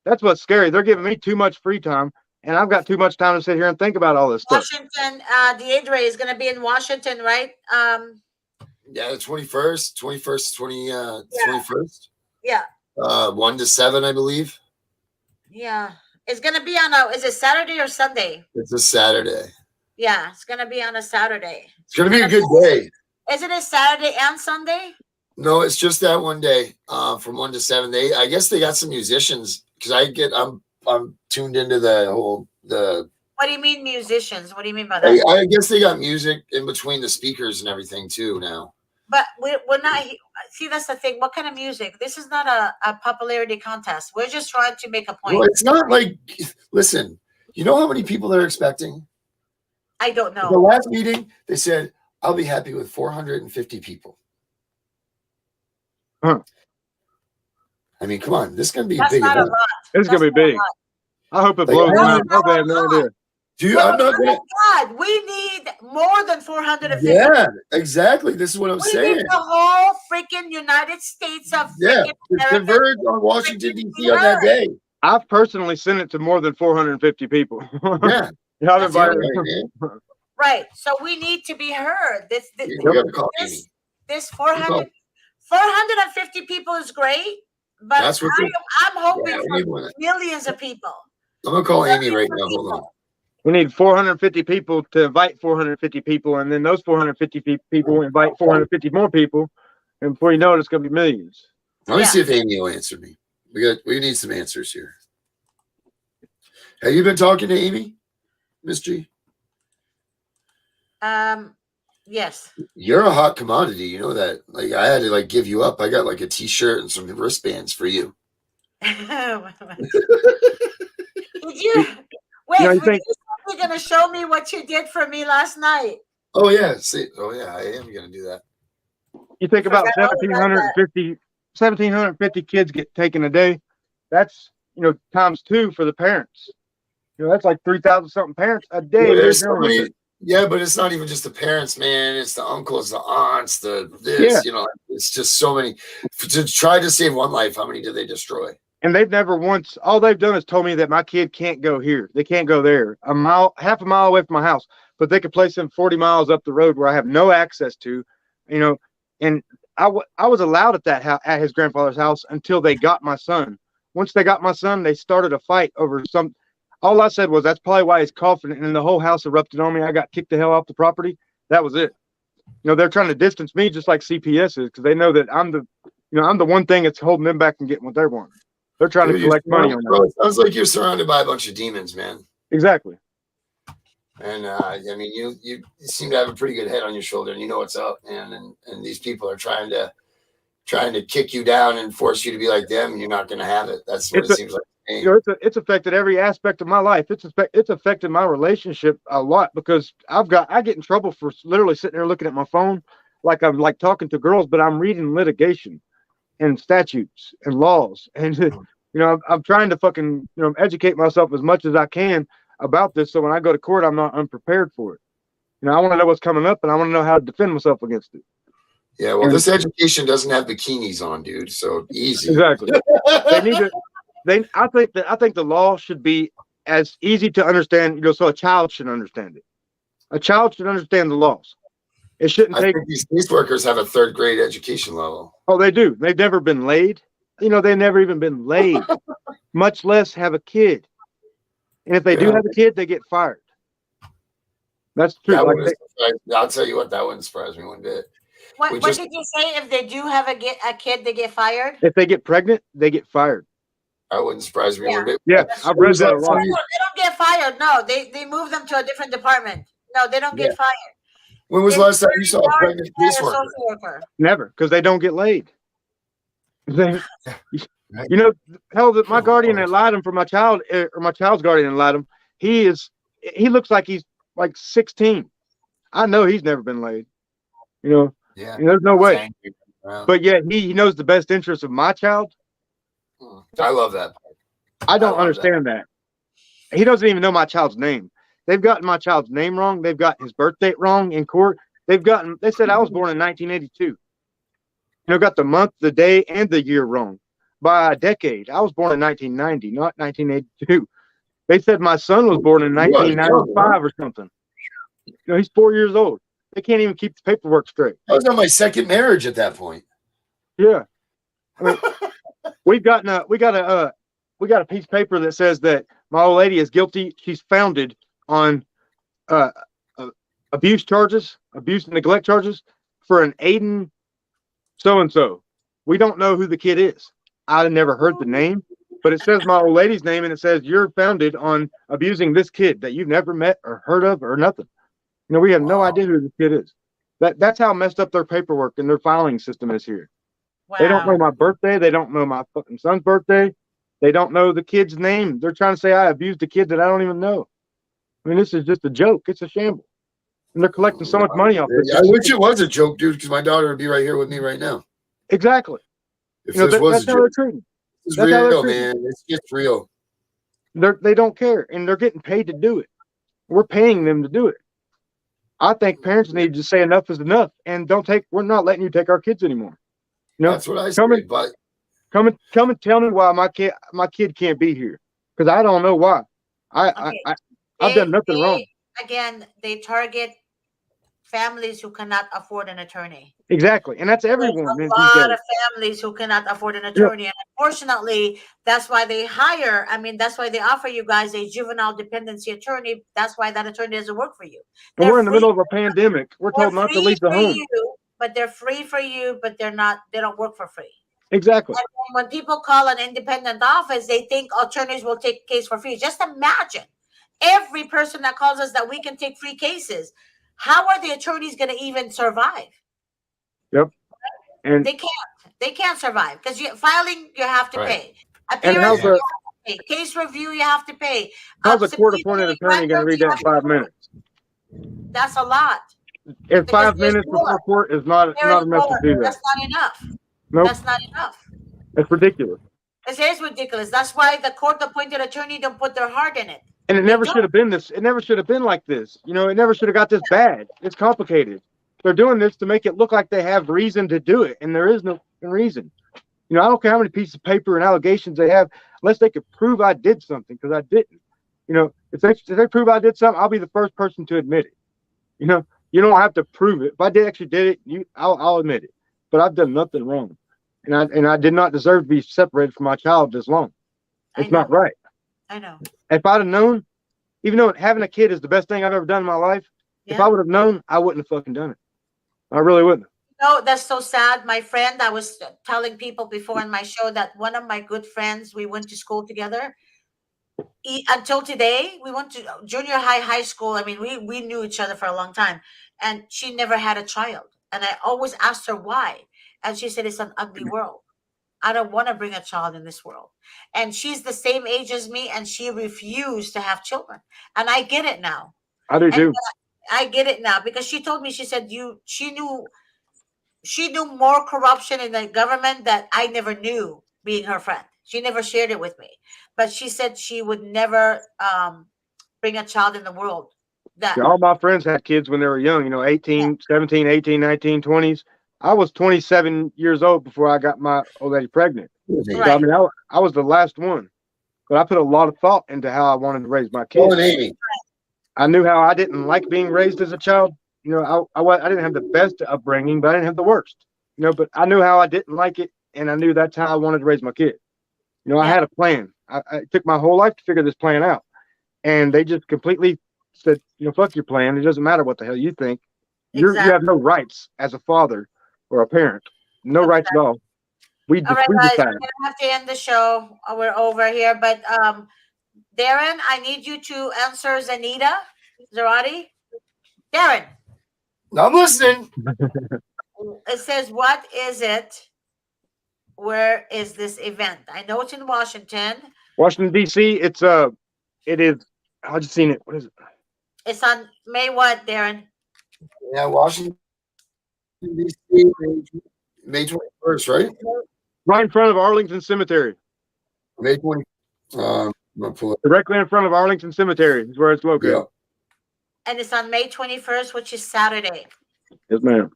that's what's scary. They're giving me too much free time, and I've got too much time to sit here and think about all this stuff. Washington, Deidre is going to be in Washington, right? Yeah, the 21st, 21st. Yeah. 1 to 7, I believe. Yeah. It's going to be on is it Saturday or Sunday? It's a Saturday. Yeah, it's going to be on a Saturday. It's going to be a good day. Isn't it Saturday and Sunday? No, it's just that one day, from 1 to 7. I guess they got some musicians because I'm tuned into the whole What do you mean musicians? What do you mean by that? I guess they got music in between the speakers and everything too now. But we're not. See, that's the thing. What kind of music? This is not a popularity contest. We're just trying to make a point. Well, it's not like. Listen, you know how many people they're expecting? I don't know. The last meeting, they said, "I'll be happy with 450 people." Huh. I mean, come on, this is going to be That's a big not event. a lot. It's going to be big. I hope it blows up. I hope I have no idea. Dude, I'm not gonna. God, we need more than 450. Yeah, exactly. This is what I'm We saying. need the whole freaking United States of Yeah, freaking to America. converge on Washington D.C. on that day. I've personally sent it to more than 450 people. Yeah, I've invited Right. So we need to be heard. This we gotta call Amy. this 450 people is great, but That's what I'm hoping yeah, we for need one. millions of people. I'm gonna call Amy right now. Hold on. We need 450 people to invite 450 people, and then those 450 people invite 450 more people, and before you know it, it's going to be millions. Let me see if Amy will answer me. We need some answers here. Have you been talking to Amy, Miss G? Yes. You're a hot commodity. You know that. Like I had to give you up. I got a T-shirt and some wristbands for you. Did you wait? No, Were you going to show me what you did for me last night? Oh yeah. See. Oh yeah. I am going to do that. You think about 1,750 kids get taken a day. That's times 2 for the parents. That's like 3,000 something parents a day. Yeah, but it's not even just the parents, man. It's the uncles, the aunts, it's just so many. To try to save one life, how many did they destroy? And they've never once, all they've done is told me that my kid can't go here. They can't go there. Half a mile away from my house, but they could place them 40 miles up the road where I have no access to, and I was allowed at his grandfather's house until they got my son. Once they got my son, they started a fight over all I said was, that's probably why he's coughing. And then the whole house erupted on me. I got kicked the hell off the property. That was it. They're trying to distance me just like CPS is, because they know that I'm the one thing that's holding them back from getting what they want. They're trying to collect money on that. It sounds like you're surrounded by a bunch of demons, man. Exactly. And I mean, you seem to have a pretty good head on your shoulder, and you know what's up, man. And these people are trying to kick you down and force you to be like them, and you're not going to have it. That's what it seems like. It's affected every aspect of my life. It's affected my relationship a lot, because I get in trouble for literally sitting there looking at my phone like I'm talking to girls, but I'm reading litigation and statutes and laws, and I'm trying to fucking educate myself as much as I can about this, so when I go to court, I'm not unprepared for it. I want to know what's coming up, and I want to know how to defend myself against it. Yeah, well, this education doesn't have bikinis on, dude. So easy. Exactly. They need to. I think the law should be as easy to understand, so a child should understand it. A child should understand the laws. It shouldn't take. I think these caseworkers have a 3rd grade education level. Oh, they do. They've never been laid. They've never even been laid, much less have a kid. And if they do have a kid, they get fired. That's true. I'll tell you what, that wouldn't surprise me one bit. What did you say? If they do have a kid, they get fired? If they get pregnant, they get fired. That wouldn't surprise me one bit. Yeah, I've read that a lot. No, they don't get fired. No, they move them to a different department. No, they don't get fired. When was the last time you saw a pregnant caseworker? Never, because they don't get laid. Hell, my guardian that lied him for my child, or my child's guardian that lied him, he looks like he's like 16. I know he's never been laid. There's no way. but yet he knows the best interest of my child. I love that. I don't understand that. He doesn't even know my child's name. They've gotten my child's name wrong. They've gotten his birth date wrong in court. They said I was born in 1982. Got the month, the day, and the year wrong by a decade. I was born in 1990, not 1982. They said my son was born in 1995 or something. He's 4 years old. They can't even keep the paperwork straight. I was on my second marriage at that point. Yeah, I mean, we got a piece of paper that says that my old lady is guilty. She's founded on abuse and neglect charges for an Aiden so-and-so. We don't know who the kid is. I've never heard the name, but it says my old lady's name, and it says you're founded on abusing this kid that you've never met or heard of or nothing. We have no idea who the kid is. That's how messed up their paperwork and their filing system is here. Wow. They don't know my birthday. They don't know my fucking son's birthday. They don't know the kid's name. They're trying to say I abused a kid that I don't even know. I mean, this is just a joke. It's a shamble. And they're collecting so much money off this. I wish it was a joke, dude, because my daughter would be right here with me right now. Exactly. If this was a joke. It's real, man. It's just real. They don't care, and they're getting paid to do it. We're paying them to do it. I think parents need to say enough is enough, and we're not letting you take our kids anymore. That's what I say. But come and tell me why my kid can't be here, because I don't know why. I've done nothing wrong. Again, they target families who cannot afford an attorney. Exactly, and that's everyone. There's a lot of families who cannot afford an attorney, and unfortunately, that's why they hire. I mean, that's why they offer you guys a juvenile dependency attorney. That's why that attorney doesn't work for you. And we're in the middle of a pandemic. We're told not to leave the home. But they're free for you, but they're not. They don't work for free. Exactly. And when people call an independent office, they think attorneys will take a case for free. Just imagine every person that calls us that we can take free cases. How are the attorneys going to even survive? Yep. And they can't survive because filing you have to pay. And how's a case review you have to pay. How's a court-appointed attorney going to read that in 5 minutes? That's a lot. In 5 minutes before court is not enough to do that. That's not enough. Nope. That's not enough. It's ridiculous. It is ridiculous. That's why the court-appointed attorney don't put their heart in it. And it never should have been this. It never should have been like this. It never should have got this bad. It's complicated. They're doing this to make it look like they have reason to do it, and there is no reason. I don't care how many pieces of paper and allegations they have, unless they could prove I did something, because I didn't. If they prove I did something, I'll be the first person to admit it. You don't have to prove it. If I actually did it, I'll admit it. But I've done nothing wrong, and I did not deserve to be separated from my child this long. It's not right. I know. If I'd have known, even though having a kid is the best thing I've ever done in my life, if I would have known, I wouldn't have fucking done it. I really wouldn't. No, that's so sad. My friend, I was telling people before in my show that one of my good friends, we went to school together. Until today, we went to junior high school. I mean, we knew each other for a long time, and she never had a child. And I always asked her why. And she said, it's an ugly world. I don't want to bring a child in this world. And she's the same age as me, and she refused to have children. And I get it now. I do too. I get it now, because she told me, she said she knew more corruption in the government that I never knew, being her friend. She never shared it with me. But she said she would never bring a child in the world. All my friends had kids when they were young, 18, 17, 18, 19, 20s. I was 27 years old before I got my old lady pregnant. Right. So, I mean, I was the last one. But I put a lot of thought into how I wanted to raise my kids. I knew how I didn't like being raised as a child. I didn't have the best upbringing, but I didn't have the worst. But I knew how I didn't like it, and I knew that's how I wanted to raise my kid. I had a plan. It took my whole life to figure this plan out. And they just completely said, fuck your plan. It doesn't matter what the hell you think. You have no rights as a father or a parent. No rights at all. All right, guys, we're going to have to end the show. We're over here. But Darren, I need you to answer Zanita Zarati. Darren. I'm listening. It says, what is it? Where is this event? I know it's in Washington. Washington, D.C. It is. I just seen it. What is it? It's on May what, Darren? Yeah, Washington, D.C. May 21st, right? Right in front of Arlington Cemetery. May 20. I'm gonna pull it. Directly in front of Arlington Cemetery is where it's located. Yeah. And it's on May 21st, which is Saturday. Yes, ma'am.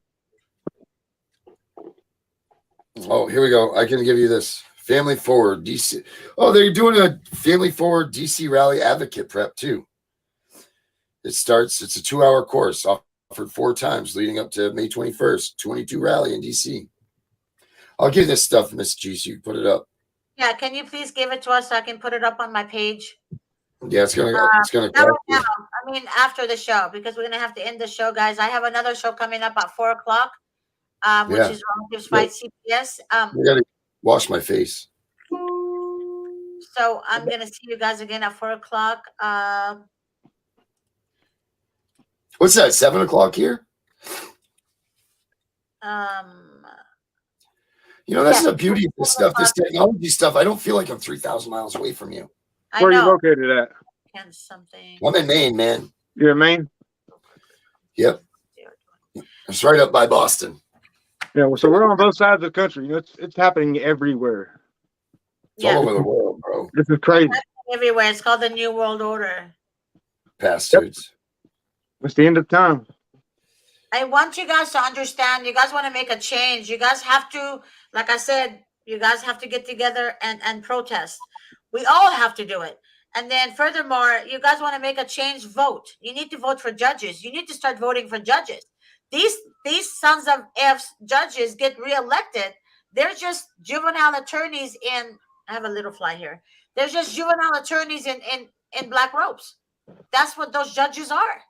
Oh, here we go. I can give you this. Family Forward, DC. Oh, they're doing a Family Forward DC Rally Advocate Prep too. It's a 2-hour course offered 4 times leading up to May 21st, 22 rally in DC. I'll give this stuff, Miss G, so you can put it up. Yeah, can you please give it to us so I can put it up on my page? Yeah, it's gonna Not right go. now. I mean, after the show, because we're gonna have to end the show, guys. I have another show coming up at 4 o'clock, which is Relatives Fight CPS. I gotta wash my face. So I'm gonna see you guys again at 4 o'clock. What's that? 7 o'clock here? You know, that's the beauty of this stuff, this technology stuff. I don't feel like I'm 3,000 miles away from you. I Where are you know. located at? And something. I'm in Maine, man. You're in Maine? Yep. It's right up by Boston. Yeah, well, so we're on both sides of the country. You know, it's happening everywhere. It's all over the world, bro. This is crazy. It's happening everywhere. It's called the New World Order. Bastards. It's the end of time. I want you guys to understand. You guys want to make a change. You guys have to, like I said, you guys have to get together and protest. We all have to do it. And then furthermore, you guys want to make a change, vote. You need to vote for judges. You need to start voting for judges. These sons of F's judges get reelected. They're just juvenile attorneys in, I have a little fly here. They're just juvenile attorneys in black robes. That's what those judges are.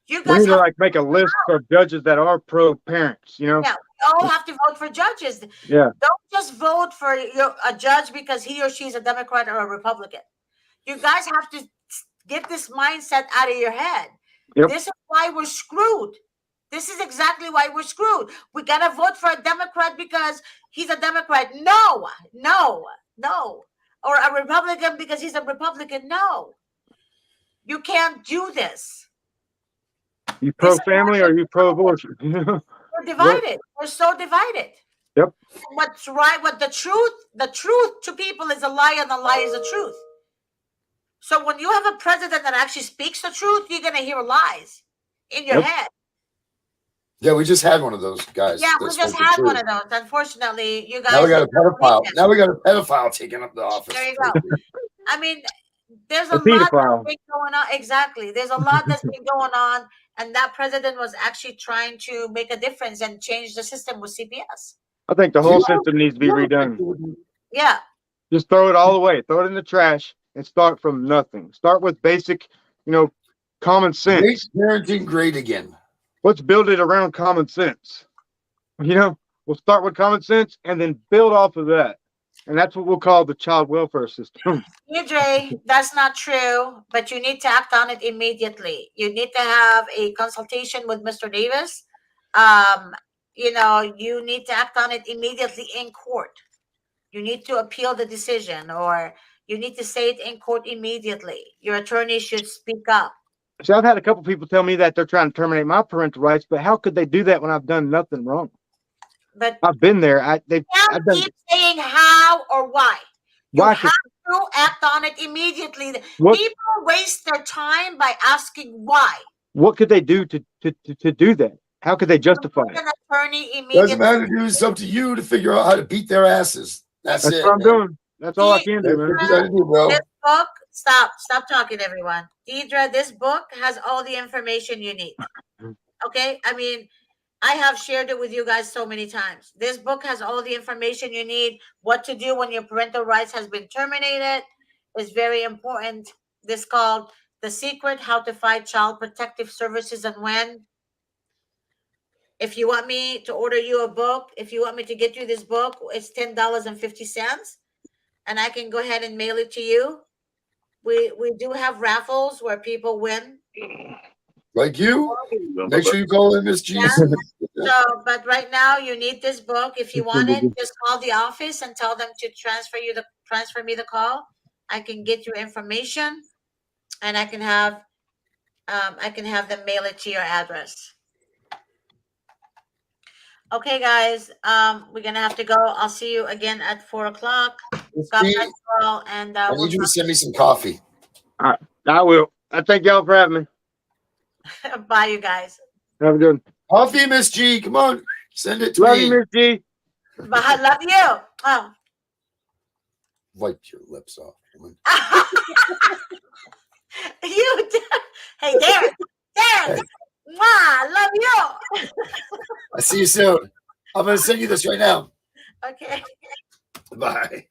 You We guys need to like make a list of judges that are pro parents, you know? Yeah, we all have to vote for judges. Yeah. Don't just vote for a judge because he or she is a Democrat or a Republican. You guys have to get this mindset out of your head. Yep. This is why we're screwed. This is exactly why we're screwed. We got to vote for a Democrat because he's a Democrat. No. Or a Republican because he's a Republican. No. You can't do this. You pro family or you pro abortion? We're divided. We're so divided. Yep. What's right? What the truth to people is a lie, and the lie is the truth. So when you have a president that actually speaks the truth, you're gonna hear lies in your head. Yeah, we just had one of those guys. Yeah, we just had one of those. Unfortunately, you guys. Now we got a pedophile. Now we got a pedophile taking up the office. There you go. I mean, there's a lot that's been going on. Exactly. There's a lot that's been going on. And that president was actually trying to make a difference and change the system with CPS. I think the whole system needs to be redone. Yeah. Just throw it all away. Throw it in the trash and start from nothing. Start with basic, common sense. Make parenting great again. Let's build it around common sense. We'll start with common sense and then build off of that. And that's what we'll call the child welfare system. Dre, that's not true, but you need to act on it immediately. You need to have a consultation with Mr. Davis. You need to act on it immediately in court. You need to appeal the decision, or you need to say it in court immediately. Your attorney should speak up. See, I've had a couple people tell me that they're trying to terminate my parental rights, but how could they do that when I've done nothing wrong? But I've been there. Keep saying how or why. You have to act on it immediately. People waste their time by asking why. What could they do to do that? How could they justify it? An attorney immediately. Doesn't matter, dude. It's up to you to figure out how to beat their asses. That's it. What I'm doing. That's all I can do, man. This book, stop talking, everyone. Deidre, this book has all the information you need. Okay? I mean, I have shared it with you guys so many times. This book has all the information you need. What to do when your parental rights has been terminated is very important. This called The Secret, How to Fight Child Protective Services and When. If you want me to order you a book, if you want me to get you this book, it's $10.50. And I can go ahead and mail it to you. We do have raffles where people win. Like you? Make sure you call in Miss G. So, but right now you need this book. If you want it, just call the office and tell them to transfer me the call. I can get your information, and I can have them mail it to your address. Okay, guys, we're gonna have to go. I'll see you again at 4 o'clock. God bless you all, and I we'll need you to send me some coffee. All right, I will. I thank y'all for having me. bye, you guys. Have a good one. Coffee, Miss G. Come on, send it to Love me. you, Miss G. Bye. I love you. Oh. Wipe your lips off. You did. Hey, Darren. Darren. Hey. Mwah, I love you. I see you soon. I'm going to send you this right now. Okay. Bye.